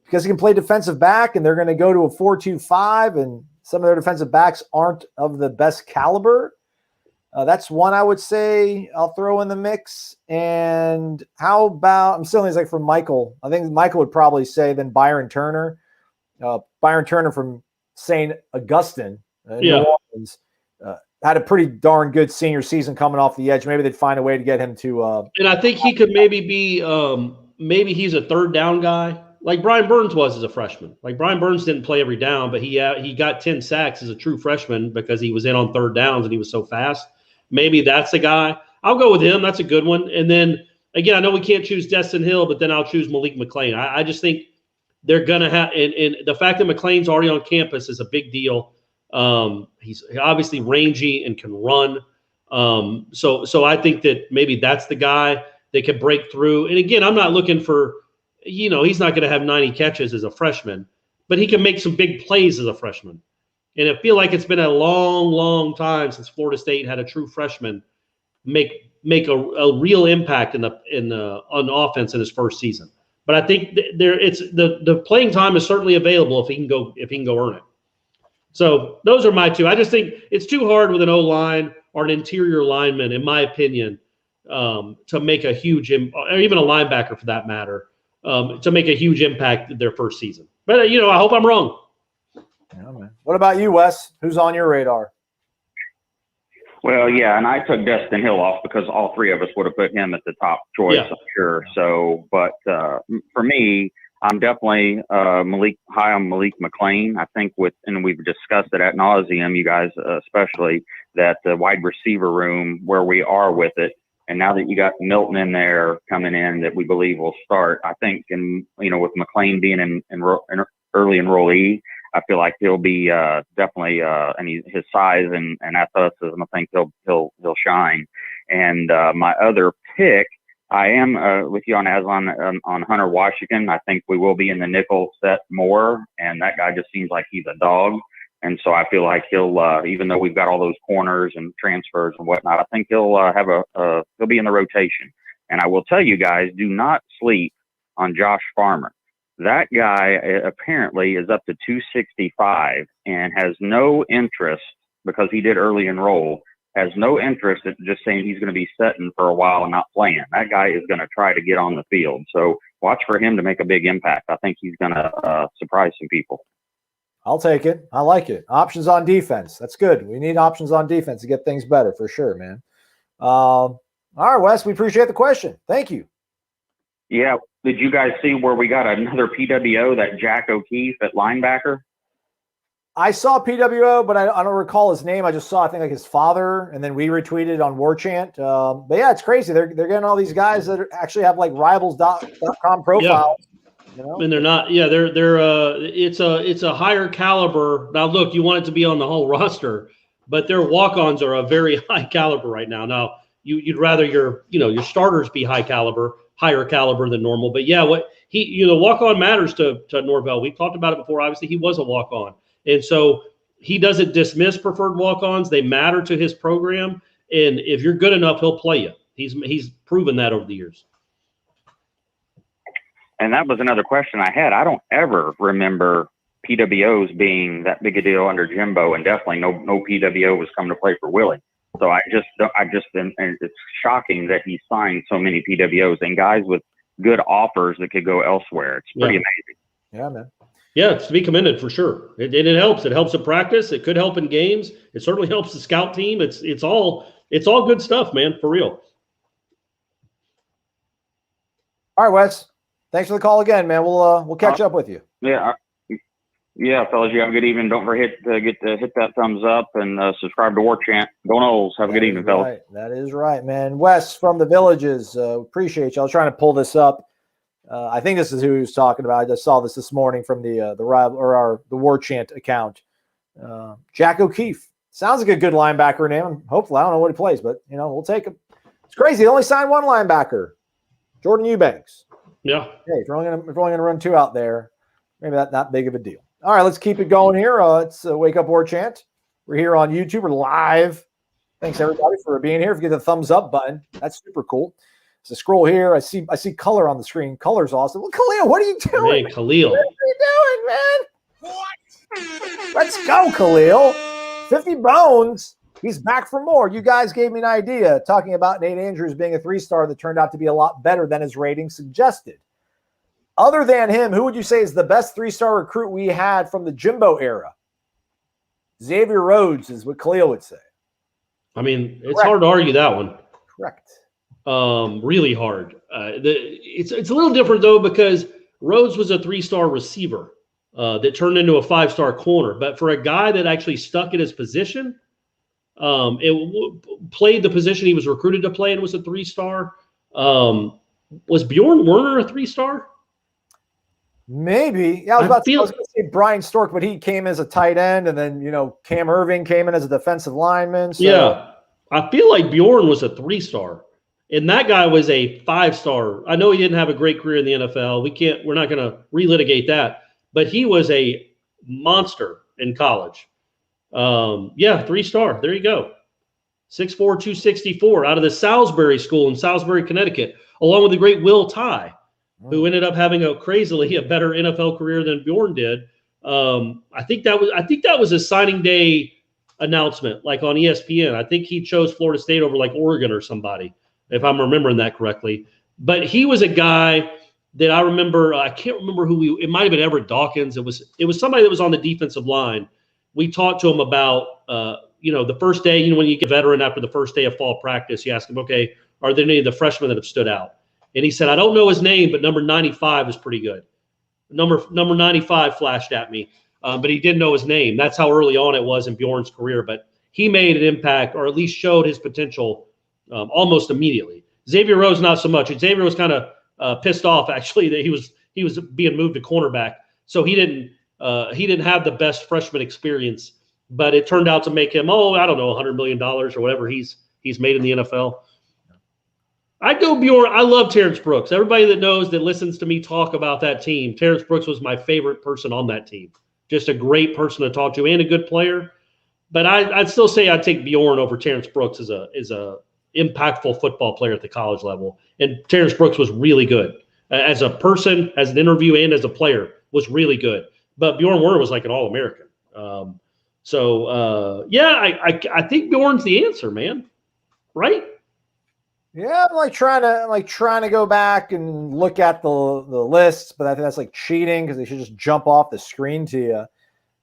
because he can play defensive back, and they're going to go to a 4-2-5, and some of their defensive backs aren't of the best caliber. That's one I would say I'll throw in the mix. And how about, I'm still like from Michael. I think Michael would probably say then Byron Turner. Byron Turner from St. Augustine, New Orleans, had a pretty darn good senior season coming off the edge. Maybe they'd find a way to get him to. And I think he could maybe be, maybe he's a third down guy, like Brian Burns was as a freshman. Like Brian Burns didn't play every down, but he got 10 sacks as a true freshman because he was in on third downs and he was so fast. Maybe that's a guy. I'll go with him. That's a good one. And then again, I know we can't choose Destin Hill, but then I'll choose Malik McClain. I just think they're gonna have, and the fact that McClain's already on campus is a big deal. He's obviously rangy and can run. So I think that maybe that's the guy that could break through. And again, I'm not looking for, he's not going to have 90 catches as a freshman, but he can make some big plays as a freshman. And I feel like it's been a long, long time since Florida State had a true freshman make a real impact on offense in his first season. But I think the playing time is certainly available if he can go earn it. So those are my 2. I just think it's too hard with an O-line are an interior lineman, in my opinion, to make a huge, or even a linebacker for that matter, to make a huge impact their first season. But, I hope I'm wrong. Yeah, man. What about you, Wes? Who's on your radar? Well, yeah, and I took Destin Hill off because all three of us would have put him at the top choice, Yeah. I'm sure. So, but for me, I'm definitely high on Malik McLean. I think and we've discussed it ad nauseum, you guys especially, that the wide receiver room where we are with it, and now that you got Milton in there coming in that we believe will start, I think, with McLean being an early enrollee, I feel like he'll be definitely, and his size and athleticism, I think he'll shine. And my other pick, I am with you on Aslan on Hunter Washington. I think we will be in the nickel set more, and that guy just seems like he's a dog. And so I feel like he'll, even though we've got all those corners and transfers and whatnot, I think he'll he'll be in the rotation. And I will tell you guys, do not sleep on Josh Farmer. That guy apparently is up to 265 and has no interest, because he did early enroll, has no interest in just saying he's going to be sitting for a while and not playing. That guy is going to try to get on the field. So watch for him to make a big impact. I think he's going to surprise some people. I'll take it. I like it. Options on defense. That's good. We need options on defense to get things better for sure, man. All right, Wes, we appreciate the question. Thank you. Yeah. Did you guys see where we got another PWO, that Jack O'Keefe at linebacker? I saw PWO, but I don't recall his name. I just saw, I think, like his father, and then we retweeted on Warchant. But yeah, it's crazy. They're getting all these guys that actually have like rivals.com profiles. Yeah. And they're not. Yeah, they're. It's a higher caliber. Now, look, you want it to be on the whole roster, but their walk-ons are a very high caliber right now. Now, you'd rather your starters be higher caliber than normal. But yeah, walk-on matters to Norvell. We talked about it before. Obviously, he was a walk-on. And so he doesn't dismiss preferred walk-ons. They matter to his program. And if you're good enough, he'll play you. He's proven that over the years. And that was another question I had. I don't ever remember PWOs being that big a deal under Jimbo, and definitely no PWO was coming to play for Willie. So and it's shocking that he signed so many PWOs and guys with good offers that could go elsewhere. It's pretty amazing. Yeah, man. Yeah, it's to be commended for sure. It helps. It helps in practice. It could help in games. It certainly helps the scout team. It's all good stuff, man, for real. All right, Wes. Thanks for the call again, man. We'll catch up with you. Yeah, fellas, you have a good evening. Don't forget to hit that thumbs up and subscribe to Warchant. Go Noles. Have a good evening, fellas. Right. That is right, man. Wes from the Villages. Appreciate you. I was trying to pull this up. I think this is who he was talking about. I just saw this morning from the Warchant account. Jack O'Keefe. Sounds like a good linebacker name. Hopefully, I don't know what he plays, but we'll take him. It's crazy. They only signed one linebacker, Jordan Eubanks. Yeah. Hey, if you're only gonna run two out there, maybe that's not big of a deal. All right, let's keep it going here. It's Wake Up Warchant. We're here on YouTube. We're live. Thanks everybody for being here. If you get the thumbs up button, that's super cool. So scroll here. I see color on the screen. Color's awesome. Well, Khalil, what are you doing? Hey, Khalil. What are you doing, man? What? Let's go, Khalil. 50 bones. He's back for more. You guys gave me an idea talking about Nate Andrews being a 3-star that turned out to be a lot better than his rating suggested. Other than him, who would you say is the best 3-star recruit we had from the Jimbo era? Xavier Rhodes is what Khalil would say. I mean, it's hard to argue that one. Correct. Really hard. It's a little different though, because Rhodes was a 3-star receiver that turned into a 5-star corner. But for a guy that actually stuck at his position, played the position he was recruited to play and was a 3-star. Was Bjorn Werner a 3-star? Maybe. Yeah, I was going to say Brian Stork, but he came as a tight end, and then Cam Irving came in as a defensive lineman. So. Yeah, I feel like Bjorn was a 3-star. And that guy was a 5-star. I know he didn't have a great career in the NFL. We're not going to relitigate that. But he was a monster in college. 3-star. There you go. 6'4", 264 out of the Salisbury School in Salisbury, Connecticut, along with the great Will Tye, who ended up having a better NFL career than Bjorn did. I think that was a signing day announcement, like on ESPN. I think he chose Florida State over like Oregon or somebody, if I'm remembering that correctly. But he was a guy that I remember. I can't remember who it might have been Everett Dawkins. It was somebody that was on the defensive line. We talked to him about, the first day, when you get a veteran after the first day of fall practice, you ask him, okay, are there any of the freshmen that have stood out? And he said, I don't know his name, but number 95 is pretty good. Number 95 flashed at me, but he didn't know his name. That's how early on it was in Bjorn's career. But he made an impact, or at least showed his potential almost immediately. Xavier Rose, not so much. Xavier was kind of pissed off, actually, that he was being moved to cornerback. So he didn't have the best freshman experience, but it turned out to make him, $100 million or whatever he's made in the NFL. I'd go Bjorn. I love Terrence Brooks. Everybody that knows, that listens to me talk about that team, Terrence Brooks was my favorite person on that team. Just a great person to talk to and a good player. But I'd still say I'd take Bjorn over Terrence Brooks as a impactful football player at the college level. And Terrence Brooks was really good as a person, as an interview, and as a player, was really good. But Bjorn Werner was like an All-American. I think Bjorn's the answer, man. Right? Yeah, I'm trying to go back and look at the lists, but I think that's like cheating because they should just jump off the screen to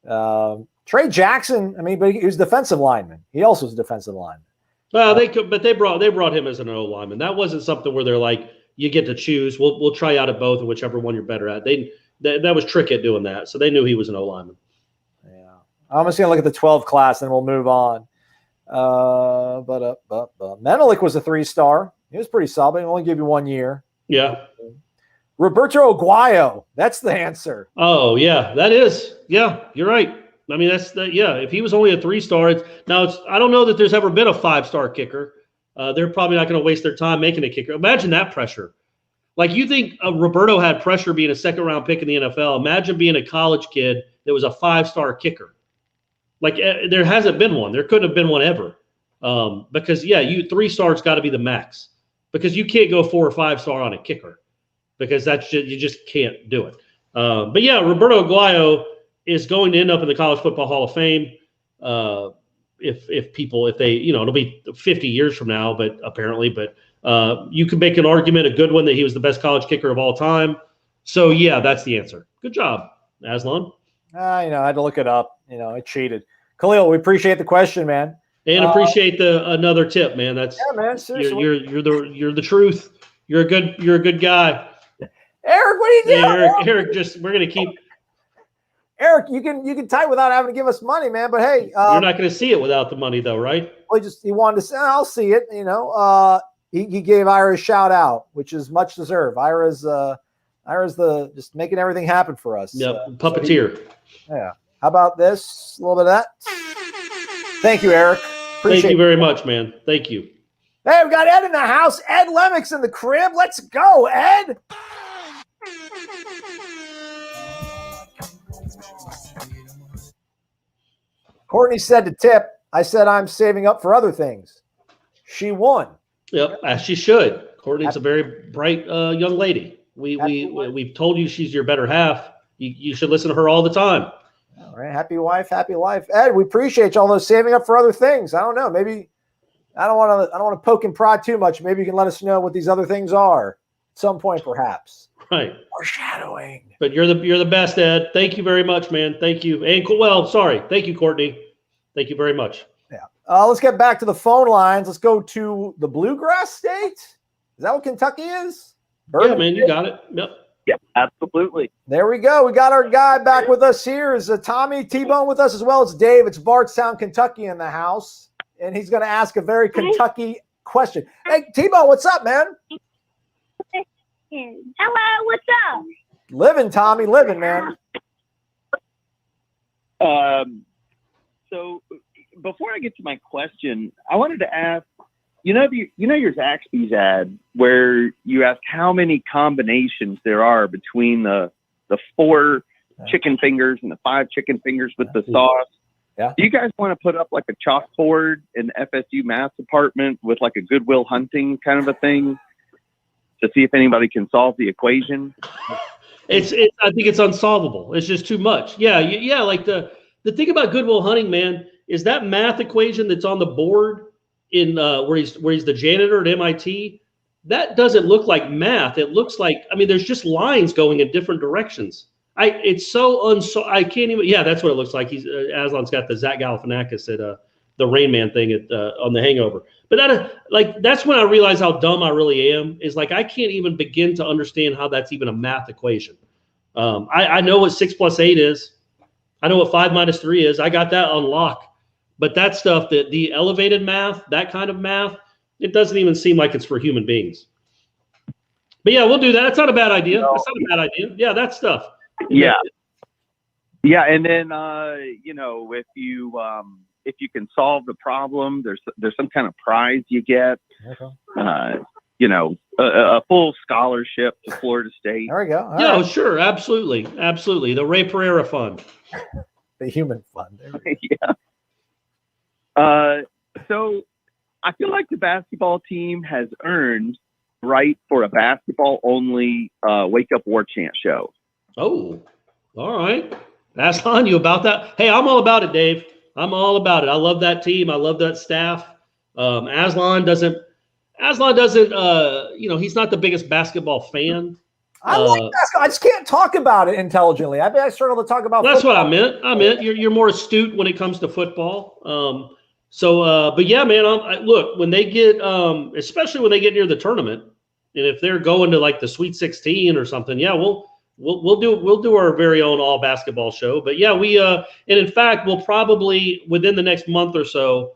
you. Trey Jackson, but he was defensive lineman. He also was a defensive lineman. Well, they brought him as an O lineman. That wasn't something where they're like, you get to choose. We'll try out at both, and whichever one you're better at. That was trick at doing that, so they knew he was an O lineman. Yeah, I'm just gonna look at the 12 class, and we'll move on. Menelik was a 3-star. He was pretty solid. He only gave you 1 year. Yeah. Roberto Aguayo. That's the answer. Oh yeah, that is. Yeah, you're right. If he was only a 3-star, I don't know that there's ever been a 5-star kicker. They're probably not going to waste their time making a kicker. Imagine that pressure. Like, you think Roberto had pressure being a 2nd-round pick in the NFL. Imagine being a college kid that was a 5-star kicker. Like, there hasn't been one. There couldn't have been one ever. Because 3-star's got to be the max. Because you can't go 4 or 5-star on a kicker. Because you just can't do it. Roberto Aguayo is going to end up in the College Football Hall of Fame. If they, it'll be 50 years from now, but you can make an argument, a good one, that he was the best college kicker of all time. So yeah, that's the answer. Good job, Aslan. I had to look it up. I cheated. Khalil, we appreciate the question, man. And appreciate another tip, man. That's man. Seriously. You're the truth. You're a good guy. Eric, what are you doing? Eric, we're gonna keep. Eric, you can type without having to give us money, man. But hey, you're not going to see it without the money, though, right? Well, he wanted to say, I'll see it. He gave Ira a shout out, which is much deserved. Ira's the just making everything happen for us. Yep, puppeteer. Yeah. How about this? A little bit of that. Thank you, Eric. Thank you very much, man. Thank you. Hey, we got Ed in the house. Ed Lemick's in the crib. Let's go, Ed. Courtney said to Tip, I said I'm saving up for other things. She won. Yep, as she should. Courtney's a very bright young lady. We've told you she's your better half. You should listen to her all the time. All right, happy wife, happy life. Ed, we appreciate you, all those saving up for other things. I don't know. Maybe I don't want to poke and prod too much. Maybe you can let us know what these other things are at some point, perhaps. Right. Foreshadowing. But you're the best, Ed. Thank you very much, man. Thank you. And thank you, Courtney. Thank you very much. Yeah. Let's get back to the phone lines. Let's go to the Bluegrass State. Is that what Kentucky is? Yeah, man, you got it. Yep. Yeah, absolutely. There we go. We got our guy back with us here. Is Tommy T-Bone with us as well as Dave? It's Bardstown, Kentucky in the house. And he's going to ask a very Kentucky question. Hey, T-Bone, what's up, man? Hello, what's up? Living, Tommy, living, man. So before I get to my question, I wanted to ask, your Zaxby's ad where you ask how many combinations there are between the 4 chicken fingers and the 5 chicken fingers with the sauce. Yeah. Do you guys want to put up like a chalkboard in the FSU math department with like a Goodwill Hunting kind of a thing to see if anybody can solve the equation? I think it's unsolvable. It's just too much. Yeah. Like the thing about Goodwill Hunting, man, is that math equation that's on the board in where he's the janitor at MIT. That doesn't look like math. It looks like, I mean, there's just lines going in different directions. It's so I can't even. Yeah, that's what it looks like. He's Aslan's got the Zach Galifianakis at the Rain Man thing at on The Hangover. But that's when I realize how dumb I really am. Is like I can't even begin to understand how that's even a math equation. I know what 6 + 8 is. I know what 5 - 3 is. I got that on lock. But that stuff, the elevated math, that kind of math, it doesn't even seem like it's for human beings. But yeah, we'll do that. It's not a bad idea. That's not a bad idea. Yeah, that stuff. Yeah. Yeah, and then if you can solve the problem, there's some kind of prize you get. Okay. A full scholarship to Florida State. There we go. All Yeah, right. sure, absolutely. The Ray Pereira Fund. The human fund. Yeah. So I feel like the basketball team has earned right for a basketball-only Wake Up Warchant show. Oh, all right. Aslan, you about that? Hey, I'm all about it, Dave. I'm all about it. I love that team. I love that staff. Aslan doesn't. He's not the biggest basketball fan. I like basketball. I just can't talk about it intelligently. I struggle to talk about. That's football. what I meant. You're more astute when it comes to football. But yeah, man. Look, when they get, especially when they get near the tournament, and if they're going to like the Sweet 16 or something, yeah, we'll do our very own all basketball show. But yeah, and in fact, we'll probably within the next month or so,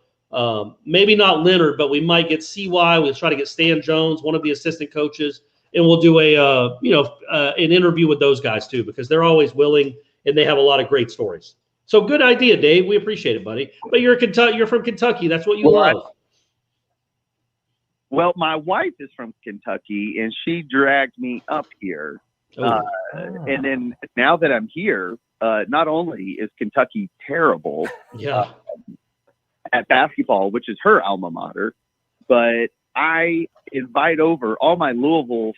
maybe not Leonard, but we might get CY. We'll try to get Stan Jones, one of the assistant coaches, and we'll do an interview with those guys too, because they're always willing and they have a lot of great stories. So good idea, Dave. We appreciate it, buddy. But you're from Kentucky. That's what you love. Well, my wife is from Kentucky, and she dragged me up here. And then now that I'm here, not only is Kentucky terrible at basketball, which is her alma mater, but I invite over all my Louisville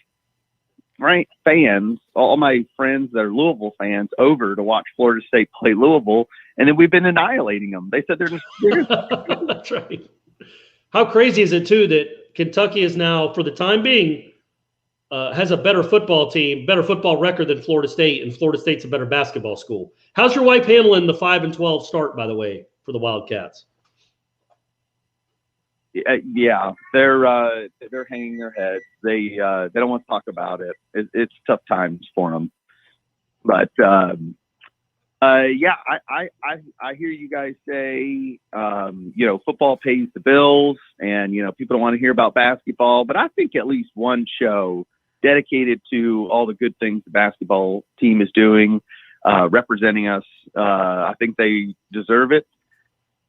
fans, all my friends that are Louisville fans, over to watch Florida State play Louisville, and then we've been annihilating them. They said they're just That's right. How crazy is it too that Kentucky is now, for the time being, has a better football team, better football record than Florida State, and Florida State's a better basketball school. How's your wife handling the 5-12 start, by the way, for the Wildcats? Yeah, they're hanging their heads. They don't want to talk about it. It's tough times for them. But I hear you guys say football pays the bills, and people don't want to hear about basketball. But I think at least one show dedicated to all the good things the basketball team is doing, representing us. I think they deserve it.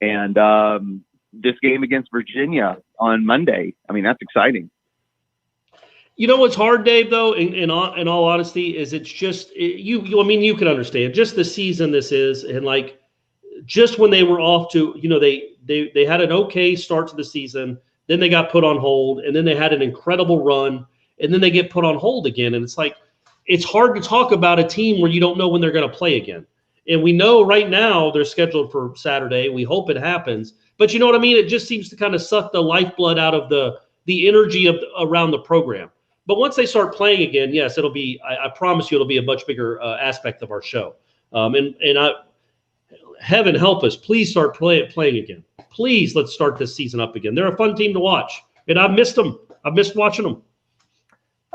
And this game against Virginia on Monday, I mean, that's exciting. You know what's hard, Dave, though, in all honesty, is it's just you can understand just the season this is, and like just when they were off to, they had an okay start to the season, then they got put on hold, and then they had an incredible run, and then they get put on hold again, and it's like it's hard to talk about a team where you don't know when they're going to play again. And we know right now they're scheduled for Saturday. We hope it happens, but you know what I mean? It just seems to kind of suck the lifeblood out of the energy around the program. But once they start playing again, yes, it'll be. I promise you, it'll be a much bigger aspect of our show. Heaven help us, please start playing again. Please, let's start this season up again. They're a fun team to watch, and I've missed them. I've missed watching them.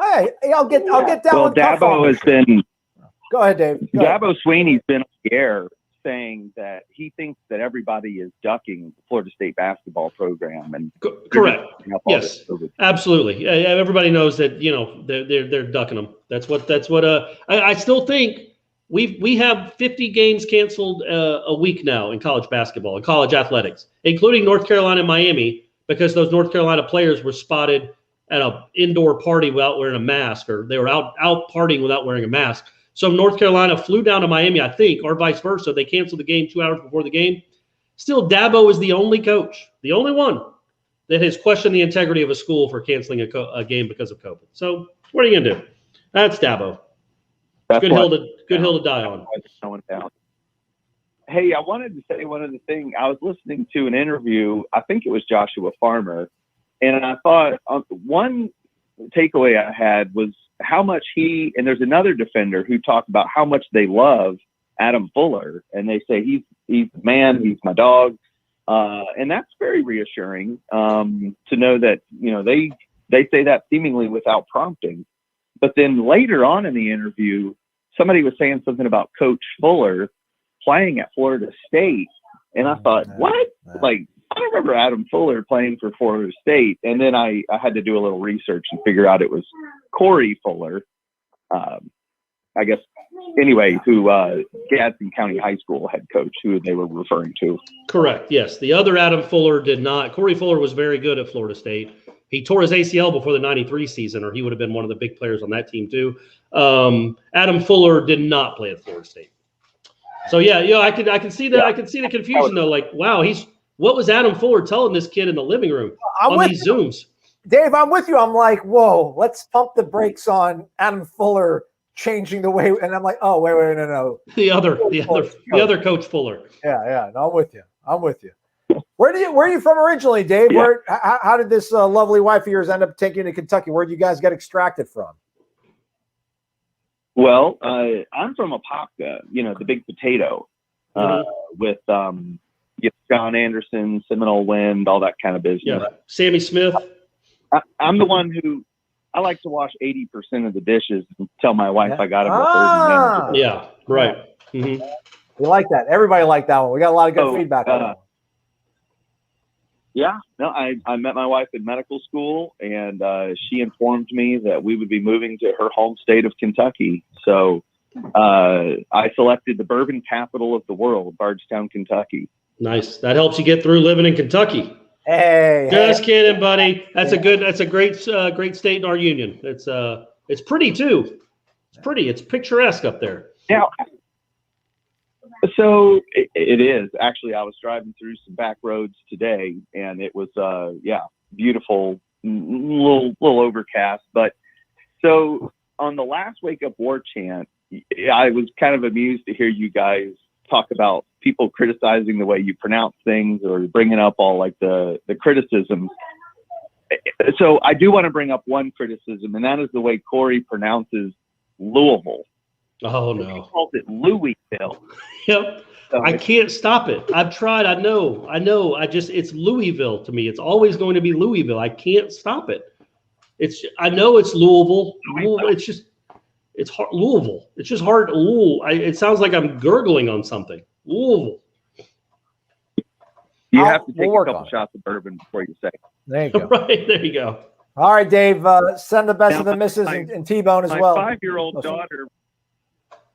Hey, I'll get down. Well, with Dabo has been. Go ahead, Dave. Dabo Sweeney's been on the air saying that he thinks that everybody is ducking the Florida State basketball program, and correct. Yes, absolutely. Everybody knows that they're ducking them. That's what. I still think we have 50 games canceled a week now in college basketball and college athletics, including North Carolina and Miami, because those North Carolina players were spotted at an indoor party without wearing a mask, or they were out partying without wearing a mask. So North Carolina flew down to Miami, I think, or vice versa. They canceled the game 2 hours before the game. Still, Dabo is the only coach, the only one that has questioned the integrity of a school for canceling a game because of COVID. So what are you going to do? That's Dabo. Good hill to die on. Hey, I wanted to say one other thing. I was listening to an interview. I think it was Joshua Farmer, and I thought one takeaway I had was how much and there's another defender who talked about how much they love Adam Fuller, and they say he's the man, he's my dog, and that's very reassuring to know that they say that seemingly without prompting. But then later on in the interview, somebody was saying something about Coach Fuller playing at Florida State, and I thought, what? Like, I don't remember Adam Fuller playing for Florida State. And then I had to do a little research and figure out it was Corey Fuller, I guess, anyway, who Gadsden County High School head coach, who they were referring to. Correct, yes. The other Adam Fuller did not. Corey Fuller was very good at Florida State. He tore his ACL before the 93 season, or he would have been one of the big players on that team too. Adam Fuller did not play at Florida State. So, I can see that. Yeah. I can see the confusion, though. Like, wow, what was Adam Fuller telling this kid in the living room on these Zooms? Dave, I'm with you. I'm like, whoa, let's pump the brakes on Adam Fuller changing the way. And I'm like, oh, wait, no. The other Coach Fuller. Yeah. No, I'm with you. Where are you from originally, Dave? Yeah. How did this lovely wife of yours end up taking you to Kentucky? Where did you guys get extracted from? Well, I'm from Apopka, the big potato, with John Anderson, Seminole Wind, all that kind of business. Yeah, Sammy Smith. I'm the one who I like to wash 80% of the dishes and tell my wife I got them the 30 minutes. Yeah, right. Mm-hmm. We like that. Everybody liked that one. We got a lot of good feedback on that one. Yeah, no, I met my wife in medical school, and she informed me that we would be moving to her home state of Kentucky. So I selected the bourbon capital of the world, Bardstown, Kentucky. Nice. That helps you get through living in Kentucky. Hey, just kidding, buddy. That's a great state in our union. It's pretty too. It's pretty. It's picturesque up there. Yeah. So it is. Actually, I was driving through some back roads today, and it was beautiful, little overcast. But so on the last Wake Up War Chant, I was kind of amused to hear you guys talk about people criticizing the way you pronounce things or bringing up all like the criticisms. So I do want to bring up one criticism, and that is the way Corey pronounces Louisville. Oh, no. He calls it Louisville. Yep. So I can't stop it. I've tried. I know. It's Louisville to me. It's always going to be Louisville. I can't stop it. I know it's Louisville. It's hard. Louisville. It's just hard. It sounds like I'm gurgling on something. Louisville. You have to take a couple shots of bourbon before you say it. There you go. Right. There you go. All right, Dave. Send the best of the missus and T-Bone as well. My 5-year-old daughter.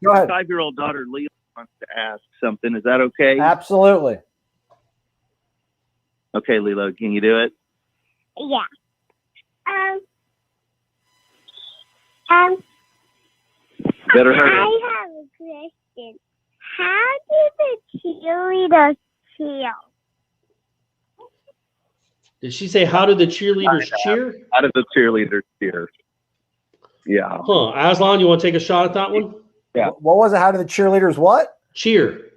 Go ahead. 5-year-old daughter Leah wants to ask something. Is that okay? Absolutely. Okay, Lilo, can you do it? Yeah. Better hurry. I have a question. How did the cheerleaders feel? Did she say, how did the cheerleaders cheer? How did the cheerleaders cheer? Yeah. Huh. Aslan, you want to take a shot at that one? Yeah. What was it? How did the cheerleaders what? Cheer.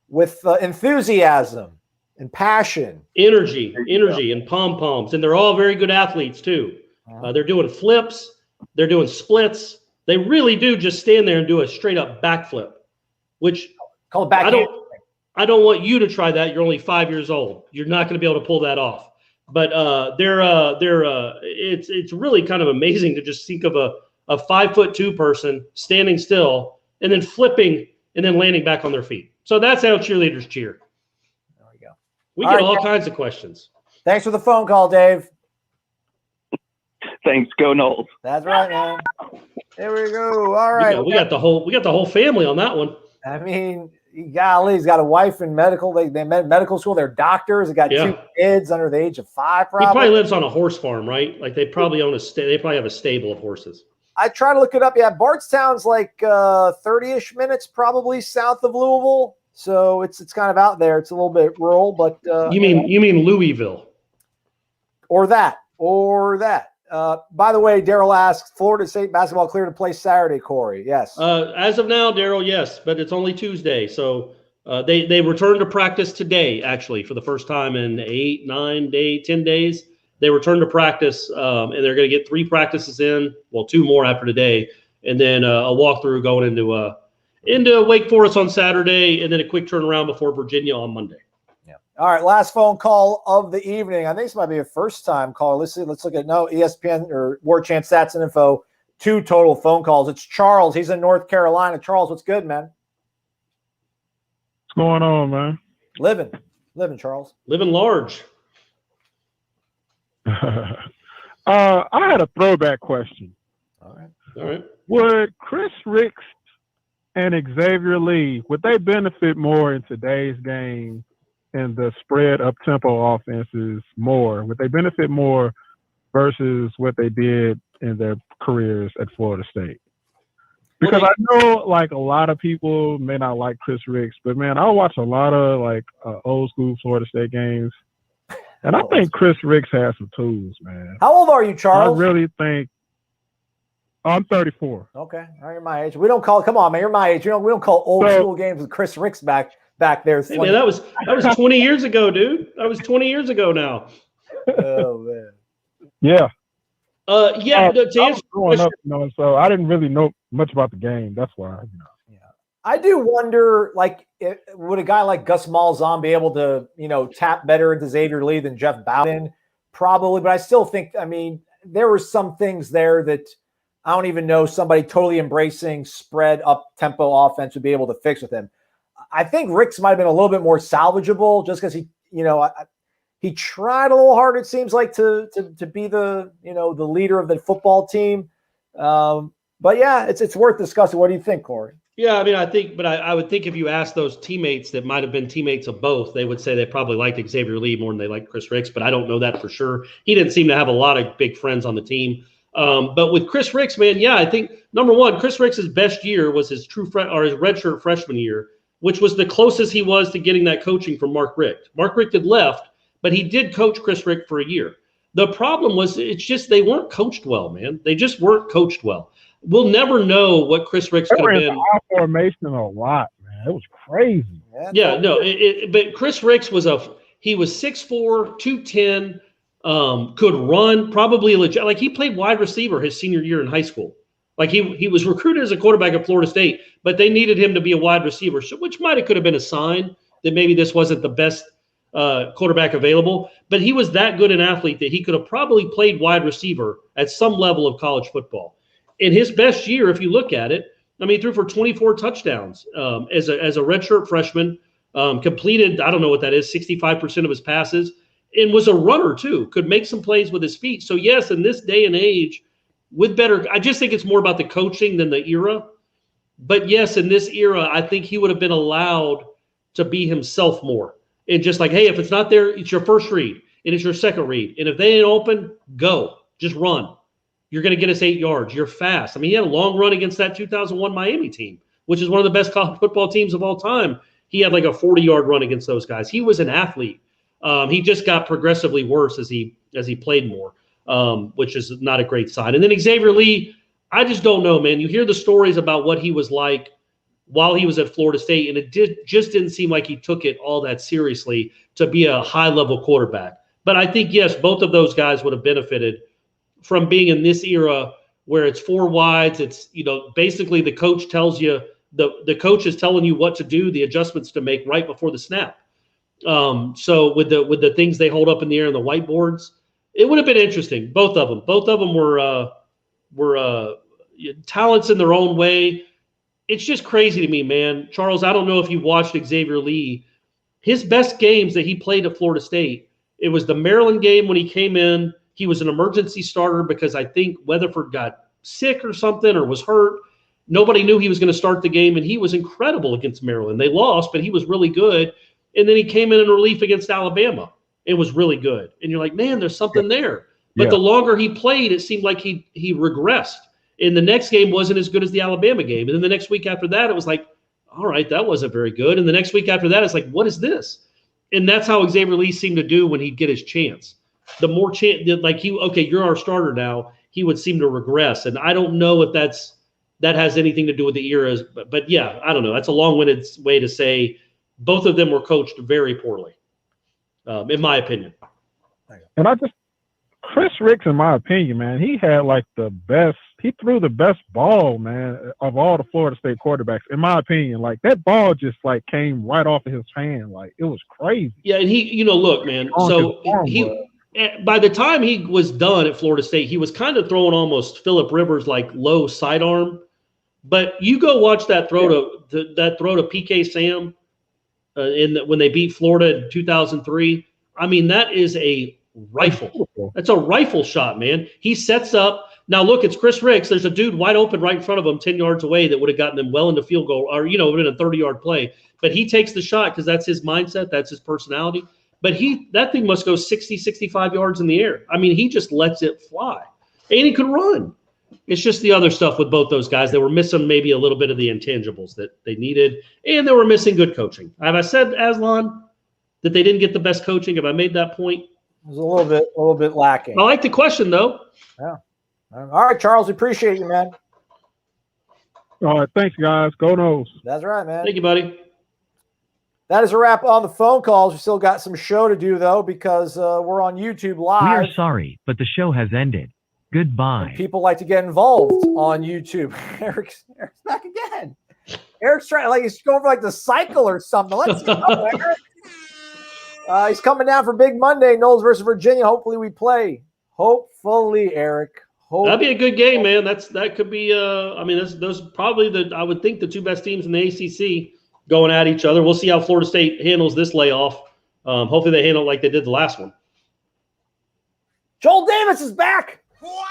With enthusiasm and passion. Energy and pom-poms. And they're all very good athletes too. They're doing flips. They're doing splits. They really do just stand there and do a straight up backflip, which call it back. I don't want you to try that. You're only 5 years old. You're not going to be able to pull that off. But it's really kind of amazing to just think of a 5'2" person standing still and then flipping and then landing back on their feet. So that's how cheerleaders cheer. There we go. We get all kinds of questions. Thanks for the phone call, Dave. Thanks. Go Noles. That's right, man. There we go. All right. We got the whole family on that one. I mean, golly, he's got a wife in medical. They met in medical school. They're doctors. They got 2 kids under the age of 5. Probably. He probably lives on a horse farm, right? Like they probably own they probably have a stable of horses. I try to look it up. Yeah, Bardstown's like 30-ish minutes probably south of Louisville. So it's kind of out there. It's a little bit rural, but you mean Louisville. Or that. By the way, Daryl asks, Florida State basketball clear to play Saturday, Corey. Yes. As of now, Daryl, yes, but it's only Tuesday. So They returned to practice today, actually, for the first time in 10 days. They returned to practice, and they're going to get 3 practices in. Well, 2 more after today, and then a walkthrough going into Wake Forest on Saturday, and then a quick turnaround before Virginia on Monday. Yeah. All right, last phone call of the evening. I think this might be a first-time call. Let's see. Let's look at ESPN or Warchant Stats and Info. 2 total phone calls. It's Charles. He's in North Carolina. Charles, what's good, man? What's going on, man? Living, Charles. Living large. I had a throwback question. All right. Would Chris Ricks and Xavier Lee, would they benefit more in today's game and the spread up tempo offenses more? Would they benefit more versus what they did in their careers at Florida State? Because I know, like, a lot of people may not like Chris Ricks, but man, I watch a lot of old school Florida State games, and I think Chris Ricks has some tools, man. How old are you, Charles? I really think I'm 34. Okay, all right, you're my age. We don't call. Come on, man, you're my age. We don't call old school games with Chris Ricks back there. Hey, man, that was 20 years ago, dude. That was 20 years ago now. Oh man. Yeah. To answer growing up, so I didn't really know much about the game. That's why. Yeah. I do wonder, would a guy like Gus Malzahn be able to, tap better into Xavier Lee than Jeff Bowden? Probably, but I still think, there were some things there that I don't even know somebody totally embracing spread up tempo offense would be able to fix with him. I think Ricks might have been a little bit more salvageable just because he tried a little harder, it seems like, to be the leader of the football team. But yeah, it's worth discussing. What do you think, Corey? Yeah, I would think if you asked those teammates that might have been teammates of both, they would say they probably liked Xavier Lee more than they liked Chris Ricks, but I don't know that for sure. He didn't seem to have a lot of big friends on the team. But with Chris Ricks, man, yeah, I think number one, Chris Ricks' best year was his his redshirt freshman year, which was the closest he was to getting that coaching from Mark Richt. Mark Richt had left, but he did coach Chris Richt for a year. The problem was it's just they weren't coached well, man. They just weren't coached well. We'll never know what Chris Ricks could have been. High formation a lot, man. It was crazy. But Chris Ricks was 6'4", 210, could run, probably legit. Like, he played wide receiver his senior year in high school. Like, he was recruited as a quarterback at Florida State, but they needed him to be a wide receiver, which could have been a sign that maybe this wasn't the best quarterback available. But he was that good an athlete that he could have probably played wide receiver at some level of college football. In his best year, if you look at it, he threw for 24 touchdowns as a redshirt freshman, completed, I don't know what that is, 65% of his passes, and was a runner too, could make some plays with his feet. So yes, in this day and age, I just think it's more about the coaching than the era. But yes, in this era, I think he would have been allowed to be himself more. And just like, hey, if it's not there, it's your first read and it's your second read. And if they ain't open, go. Just run. You're going to get us 8 yards. You're fast. He had a long run against that 2001 Miami team, which is one of the best college football teams of all time. He had like a 40-yard run against those guys. He was an athlete. He just got progressively worse as he played more, which is not a great sign. And then Xavier Lee, I just don't know, man. You hear the stories about what he was like while he was at Florida State, and it just didn't seem like he took it all that seriously to be a high-level quarterback. But I think, yes, both of those guys would have benefited from being in this era where it's 4 wides. It's, basically the coach tells you, the coach is telling you what to do, the adjustments to make right before the snap. So with the things they hold up in the air and the whiteboards, it would have been interesting. Both of them were talents in their own way. It's just crazy to me, man. Charles, I don't know if you watched Xavier Lee. His best games that he played at Florida State, it was the Maryland game when he came in. He was an emergency starter because I think Weatherford got sick or something or was hurt. Nobody knew he was going to start the game, and he was incredible against Maryland. They lost, but he was really good. And then he came in relief against Alabama. It was really good. And you're like, man, there's something there. But the longer he played, it seemed like he regressed. And the next game wasn't as good as the Alabama game. And then the next week after that, it was like, all right, that wasn't very good. And the next week after that, it's like, what is this? And that's how Xavier Lee seemed to do when he'd get his chance. The more chance, like you're our starter now, he would seem to regress. And I don't know if that has anything to do with the eras. But yeah, I don't know. That's a long-winded way to say both of them were coached very poorly, in my opinion. And Chris Ricks, in my opinion, man, he had like he threw the best ball, man, of all the Florida State quarterbacks, in my opinion. Like that ball just like came right off of his hand. Like it was crazy. Yeah. And he, look, man, so by the time he was done at Florida State, he was kind of throwing almost Phillip Rivers like low sidearm. But you go watch that throw to PK Sam when they beat Florida in 2003. I mean, that is a rifle. That's a rifle shot, man. He sets up. Now look, it's Chris Ricks. There's a dude wide open right in front of him, 10 yards away, that would have gotten them well into field goal, or in a 30-yard play. But he takes the shot because that's his mindset, that's his personality. But that thing must go 60, 65 yards in the air. I mean, he just lets it fly, and he could run. It's just the other stuff with both those guys. They were missing maybe a little bit of the intangibles that they needed, and they were missing good coaching. Have I said, Aslan, that they didn't get the best coaching? Have I made that point? It was a little bit lacking. I like the question, though. Yeah. All right, Charles, we appreciate you, man. All right, thanks, guys. Go Noles. That's right, man. Thank you, buddy. That is a wrap on the phone calls. We still got some show to do, though, because we're on YouTube Live. We are sorry, but the show has ended. Goodbye. And people like to get involved on YouTube. Eric's back again. Eric's trying, like he's going for like the cycle or something. Let's go, Eric. He's coming down for Big Monday, Noles versus Virginia. Hopefully we play. Hopefully, Eric. That'd be a good game, man. That could be. Those probably I would think the two best teams in the ACC going at each other. We'll see how Florida State handles this layoff. Hopefully they handle it like they did the last one. Joel Davis is back. What?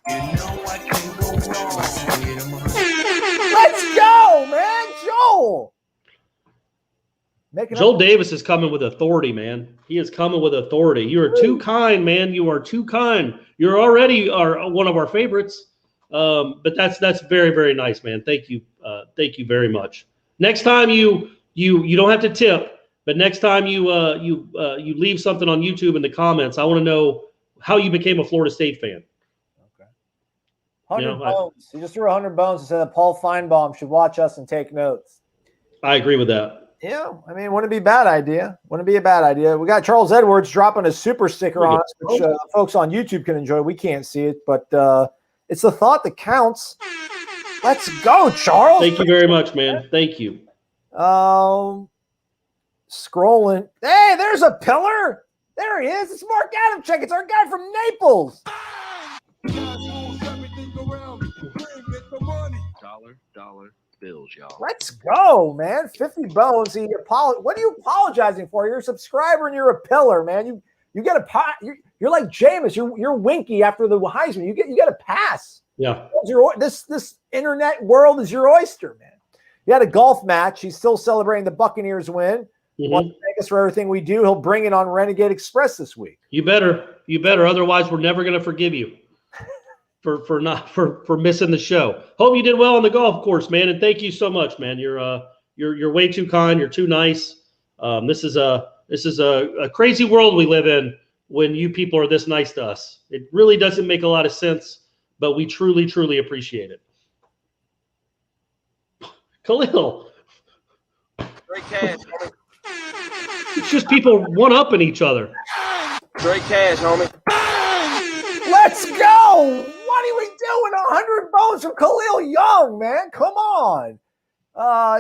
You know what can go wrong. Let's go, man. Joel. Joel Davis is coming with authority, man. He is coming with authority. You are too kind, man. You are too kind. You're already one of our favorites. But that's very, very nice, man. Thank you. Thank you very much. Next time you don't have to tip, but next time you leave something on YouTube in the comments, I want to know how you became a Florida State fan. Okay. 100 bones. He just threw 100 bones and said that Paul Feinbaum should watch us and take notes. I agree with that. Yeah, I mean, wouldn't be a bad idea. Wouldn't be a bad idea. We got Charles Edwards dropping a super sticker on us, which folks on YouTube can enjoy. We can't see it, but it's the thought that counts. Let's go, Charles. Thank you very much, man. Thank you. Scrolling. Hey, there's a pillar. There he is. It's Mark Adamczyk. It's our guy from Naples. Dollar bills, y'all. Let's go, man. 50 bones. What are you apologizing for? You're a subscriber and you're a pillar, man. You get a you're like Jameis. You're Winky after the Heisman. You get a pass. Yeah. This internet world is your oyster, man. He had a golf match. He's still celebrating the Buccaneers win. Mm-hmm. Wants to thank us for everything we do. He'll bring it on Renegade Express this week. You better. Otherwise, we're never going to forgive you for missing the show. Hope you did well on the golf course, man, and thank you so much, man. You're way too kind. You're too nice. This is a crazy world we live in when you people are this nice to us. It really doesn't make a lot of sense, but we truly, truly appreciate it. Khalil. Great cash, homie. It's just people one-upping each other. Great cash, homie. Let's go. What are we doing? 100 bones from Khalil Young, man. Come on.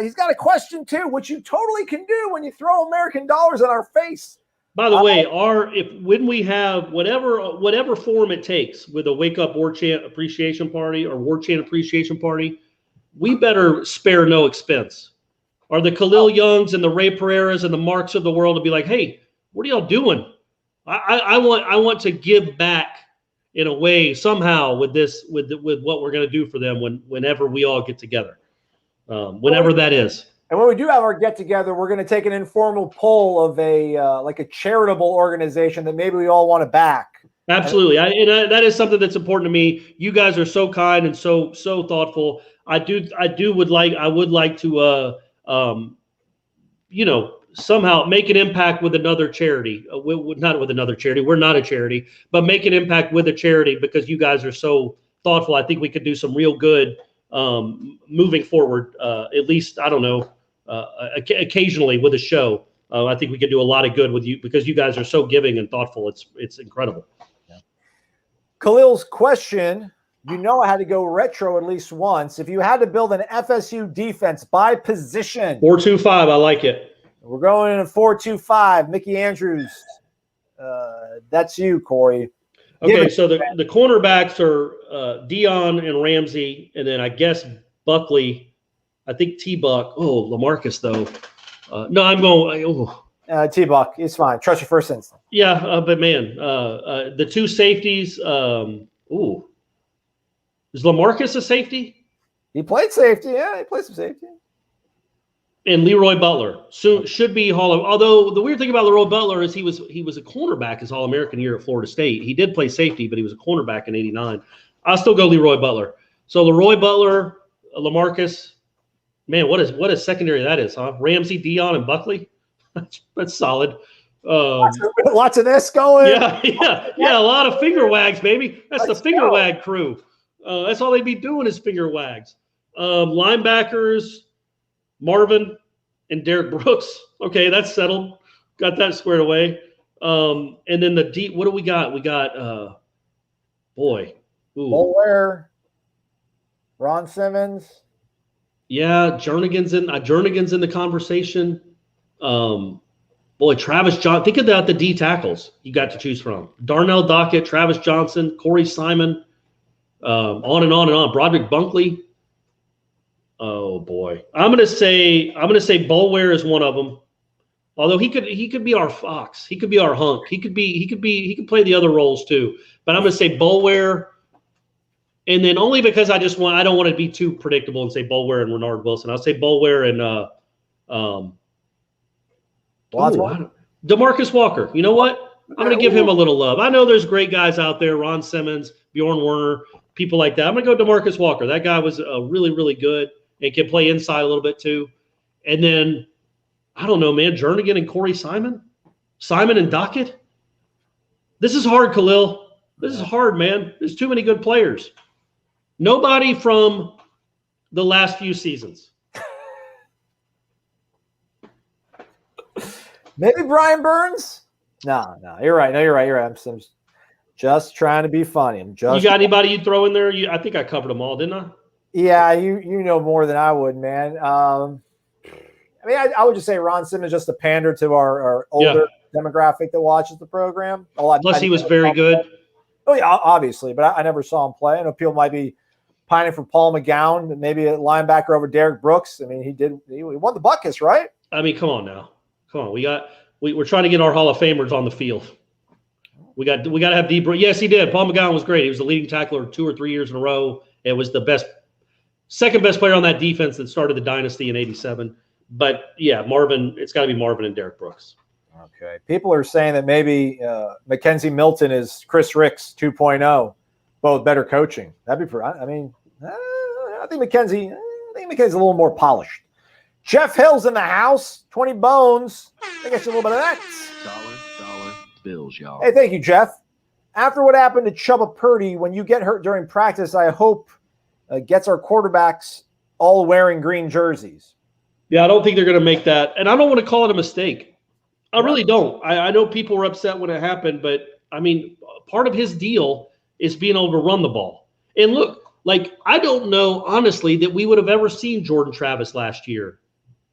He's got a question, too, which you totally can do when you throw American dollars in our face. By the way, when we have whatever form it takes with a Wake Up Warchant Appreciation Party or Warchant Appreciation Party, we better spare no expense. Are the Khalil Youngs and the Ray Pereiras and the Marks of the world to be like, hey, what are y'all doing? I want to give back in a way somehow with what we're going to do for them whenever we all get together, whenever that is. And when we do have our get together, we're going to take an informal poll of like a charitable organization that maybe we all want to back. Absolutely. That is something that's important to me. You guys are so kind and so thoughtful. I would like to somehow make an impact with another charity. Not with another charity. We're not a charity, but make an impact with a charity because you guys are so thoughtful. I think we could do some real good moving forward. At least, I don't know, occasionally with a show. I think we could do a lot of good with you because you guys are so giving and thoughtful. It's incredible. Khalil's question, you know I had to go retro at least once. If you had to build an FSU defense by position. 4-2-5, I like it. We're going in a 4-2-5. Mickey Andrews, that's you, Corey. Okay, so the cornerbacks are Dion and Ramsey, and then I guess Buckley. I think T-Buck. Oh, LaMarcus, though. No, I'm going T-Buck. It's fine. Trust your first instinct. Yeah, but man, the two safeties. Is LaMarcus a safety? He played safety. Yeah, he played some safety. And Leroy Butler should be although the weird thing about Leroy Butler is he was a cornerback his All-American year at Florida State. He did play safety, but he was a cornerback in '89. I'll still go Leroy Butler. So Leroy Butler, LaMarcus, man, what a secondary that is, huh? Ramsey, Dion, and Buckley. That's solid. Lots of this going. Yeah. A lot of finger wags, baby. That's the finger wag crew. That's all they'd be doing is finger wags. Linebackers, Marvin and Derek Brooks. Okay, that's settled. Got that squared away. And then the deep. What do we got? We got Bolware, Ron Simmons. Yeah, Jernigan's in the conversation. Travis Johnson. Think about the D tackles you got to choose from: Darnell Dockett, Travis Johnson, Corey Simon, on and on and on. Broderick Bunkley. Oh boy, I'm gonna say Bolware is one of them. Although he could be our Fox, he could be our Hunk, he could play the other roles too. But I'm gonna say Bolware, and then only because I don't want to be too predictable and say Bolware and Renard Wilson. I'll say Bolware and DeMarcus Walker. You know what? I'm gonna give him a little love. I know there's great guys out there: Ron Simmons, Bjorn Werner, people like that. I'm gonna go DeMarcus Walker. That guy was really, really good. And can play inside a little bit too. And then, I don't know, man, Jernigan and Corey Simon? Simon and Dockett? This is hard, Khalil. This is hard, man. There's too many good players. Nobody from the last few seasons. Maybe Brian Burns? No, you're right. I'm just trying to be funny. You got anybody you'd throw in there? I think I covered them all, didn't I? Yeah, you know more than I would, man. I would just say Ron Simmons just to pander to our older demographic that watches the program. Plus, he was very good. Oh, yeah, obviously, but I never saw him play. I know people might be pining for Paul McGowan, maybe a linebacker over Derek Brooks. I mean, he won the Buckets, right? I mean, come on now. Come on. We're trying to get our Hall of Famers on the field. We got to have D. Yes, he did. Paul McGowan was great. He was the leading tackler 2 or 3 years in a row. It was the second best player on that defense that started the dynasty in '87. But yeah, it's got to be Marvin and Derek Brooks. Okay. People are saying that maybe Mackenzie Milton is Chris Ricks 2.0, but with better coaching. That'd be I think Mackenzie's a little more polished. Jeff Hill's in the house. 20 bones. I guess a little bit of that. Dollar bills, y'all. Hey, thank you, Jeff. After what happened to Chubba Purdy, when you get hurt during practice, I hope gets our quarterbacks all wearing green jerseys. Yeah, I don't think they're going to make that. And I don't want to call it a mistake. I really don't. I know people were upset when it happened, but, I mean, part of his deal is being able to run the ball. And look, I don't know, honestly, that we would have ever seen Jordan Travis last year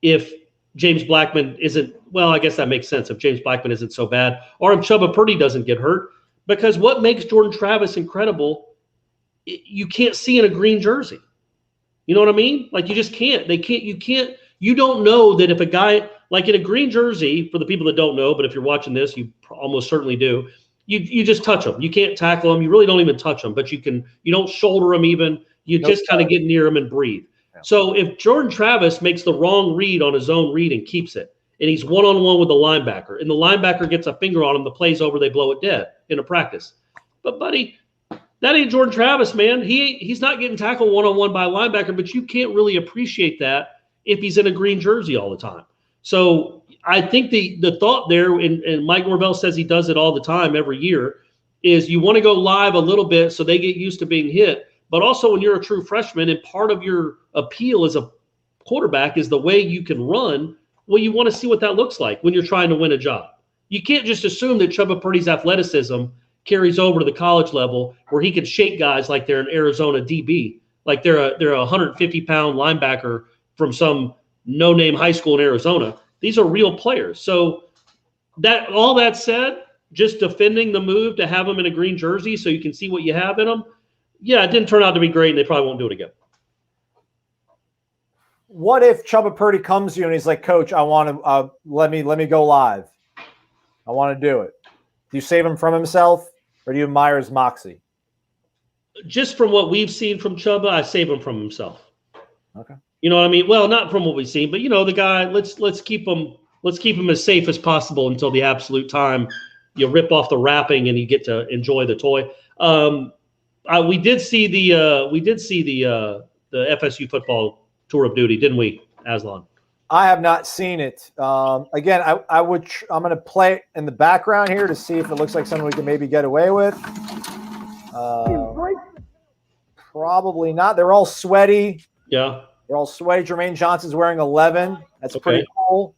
if James Blackman isn't – well, I guess that makes sense if James Blackman isn't so bad, or if Chubba Purdy doesn't get hurt. Because what makes Jordan Travis incredible, you can't see in a green jersey. You know what I mean? You just can't. You don't know that if a guy – in a green jersey, for the people that don't know, but if you're watching this, you almost certainly do, you just touch them. You can't tackle them. You really don't even touch them, but you don't shoulder them even. You just kind of get near them and breathe. Yeah. So if Jordan Travis makes the wrong read on his own read and keeps it, and he's one-on-one with the linebacker, and the linebacker gets a finger on him, the play's over, they blow it dead in a practice. But, buddy, that ain't Jordan Travis, man. He's not getting tackled one-on-one by a linebacker, but you can't really appreciate that if he's in a green jersey all the time. So I think the thought there, and Mike Norvell says he does it all the time every year, is you want to go live a little bit so they get used to being hit, but also when you're a true freshman and part of your appeal as a quarterback is the way you can run. Well, you want to see what that looks like when you're trying to win a job. You can't just assume that Chubba Purdy's athleticism carries over to the college level where he can shake guys like they're an Arizona DB, like they're a 150-pound linebacker from some no-name high school in Arizona. These are real players. So that all that said, just defending the move to have them in a green jersey so you can see what you have in them, yeah, it didn't turn out to be great, and they probably won't do it again. What if Chubba Purdy comes to you and he's like, Coach, I want to let me go live. I want to do it. Do you save him from himself, or do you admire his moxie? Just from what we've seen from Chubba, I save him from himself. Okay. You know what I mean? Well, not from what we've seen, but the guy. Let's keep him as safe as possible until the absolute time you rip off the wrapping and you get to enjoy the toy. We did see the FSU football tour of duty, didn't we, Aslan? I have not seen it. Again, I'm going to play it in the background here to see if it looks like something we can maybe get away with. Probably not. They're all sweaty. Yeah. They're all sweaty. Jermaine Johnson's wearing 11. That's pretty cool.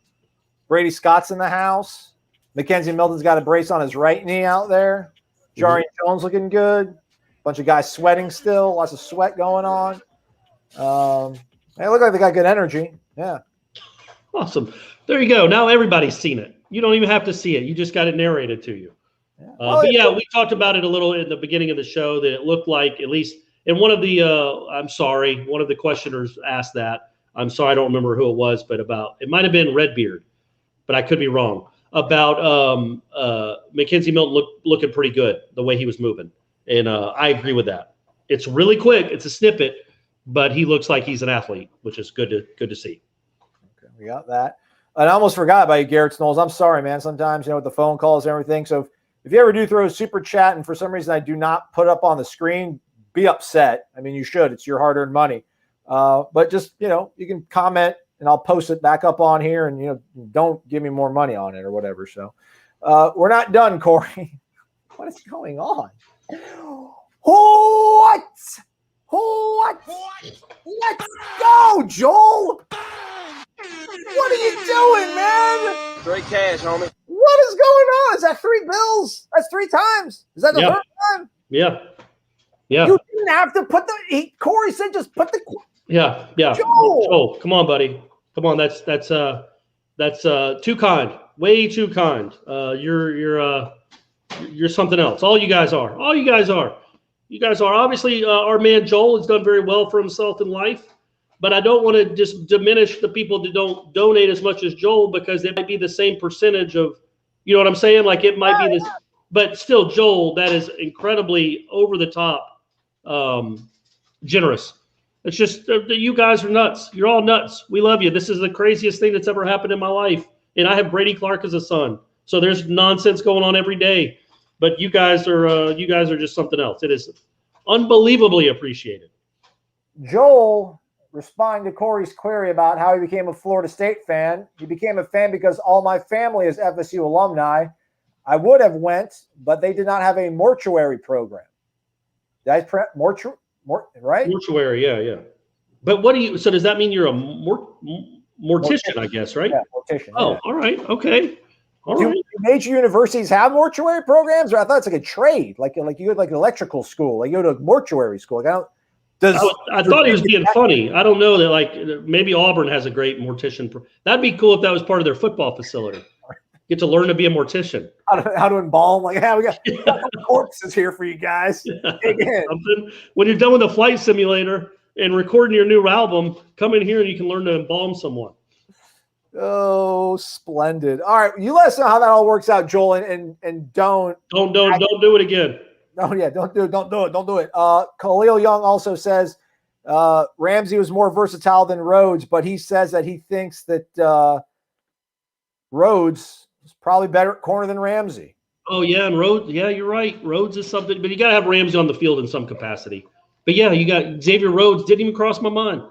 Brady Scott's in the house. Mackenzie Milton's got a brace on his right knee out there. Jarian Jones looking good. Bunch of guys sweating still. Lots of sweat going on. They look like they got good energy. Yeah. Awesome. There you go. Now everybody's seen it. You don't even have to see it. You just got it narrated to you. We talked about it a little in the beginning of the show that it looked like, at least in one of the one of the questioners asked that. I'm sorry, I don't remember who it was, but it might have been Redbeard, but I could be wrong. About Mackenzie Milton looking pretty good the way he was moving. And I agree with that. It's really quick. It's a snippet, but he looks like he's an athlete, which is good to see. Okay, we got that. And I almost forgot about you, Garrett Knowles. I'm sorry, man. Sometimes, with the phone calls and everything. So if you ever do throw a super chat and for some reason I do not put up on the screen, be upset. I mean, you should. It's your hard-earned money. But just, you can comment and I'll post it back up on here and, don't give me more money on it or whatever. So we're not done, Corey. What is going on? What? Let's go, Joel. What are you doing, man? Straight cash, homie. What is going on? Is that 3 bills? That's 3 times. Is that the third time? Yeah. Yeah. You didn't have to put Corey said just put the. Yeah. Joel, come on, buddy. Come on. That's too kind. Way too kind. You're something else. All you guys are. You guys are. Obviously, our man Joel has done very well for himself in life. But I don't want to just diminish the people that don't donate as much as Joel, because it might be the same percentage of, you know what I'm saying? Like it might be this, but still, Joel, that is incredibly over the top, generous. It's just you guys are nuts. You're all nuts. We love you. This is the craziest thing that's ever happened in my life, and I have Brady Clark as a son. So there's nonsense going on every day, but you guys are just something else. It is unbelievably appreciated. Joel, responding to Corey's query about how he became a Florida State fan. He became a fan because all my family is FSU alumni. I would have went, but they did not have a mortuary program. Did I prep right? Mortuary, yeah. But so does that mean you're a mortician, I guess, right? Yeah, mortician. Oh, yeah. All right. Okay. All right. Do major universities have mortuary programs? Or I thought it's like a trade, like you go to like electrical school, like you go to mortuary school. Like I thought he was being funny. I don't know that, like, maybe Auburn has a great mortician. That'd be cool if that was part of their football facility. Get to learn to be a mortician. How to embalm. Like, we got corpses here for you guys. When you're done with the flight simulator and recording your new album, come in here and you can learn to embalm someone. Oh, splendid. All right. You let us know how that all works out, Joel, and don't do it again. Oh, yeah, don't do it. Khalil Young also says Ramsey was more versatile than Rhodes, but he says that he thinks that Rhodes is probably better at corner than Ramsey. Oh, yeah, and Rhodes, yeah, you're right. Rhodes is something, but you got to have Ramsey on the field in some capacity. But, yeah, you got Xavier Rhodes. Didn't even cross my mind.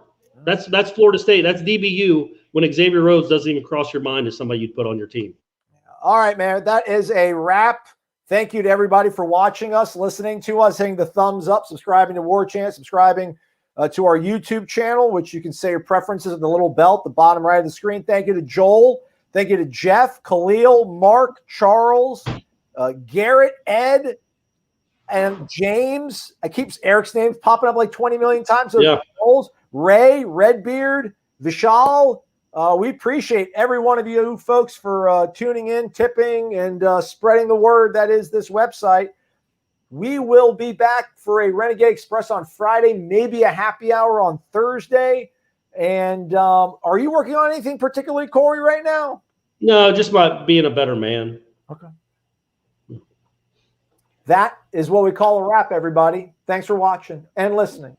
That's Florida State. That's DBU when Xavier Rhodes doesn't even cross your mind as somebody you'd put on your team. All right, man, that is a wrap. Thank you to everybody for watching us, listening to us, hitting the thumbs up, subscribing to Warchant, subscribing to our YouTube channel, which you can say your preferences at the little bell at the bottom right of the screen. Thank you to Joel. Thank you to Jeff, Khalil, Mark, Charles, Garrett, Ed, and James. I keep Eric's name popping up like 20 million times. So Ray, Redbeard, Vishal. We appreciate every one of you folks for tuning in, tipping, and spreading the word that is this website. We will be back for a Renegade Express on Friday, maybe a happy hour on Thursday. And are you working on anything particularly, Corey, right now? No, just about being a better man. Okay. That is what we call a wrap, everybody. Thanks for watching and listening.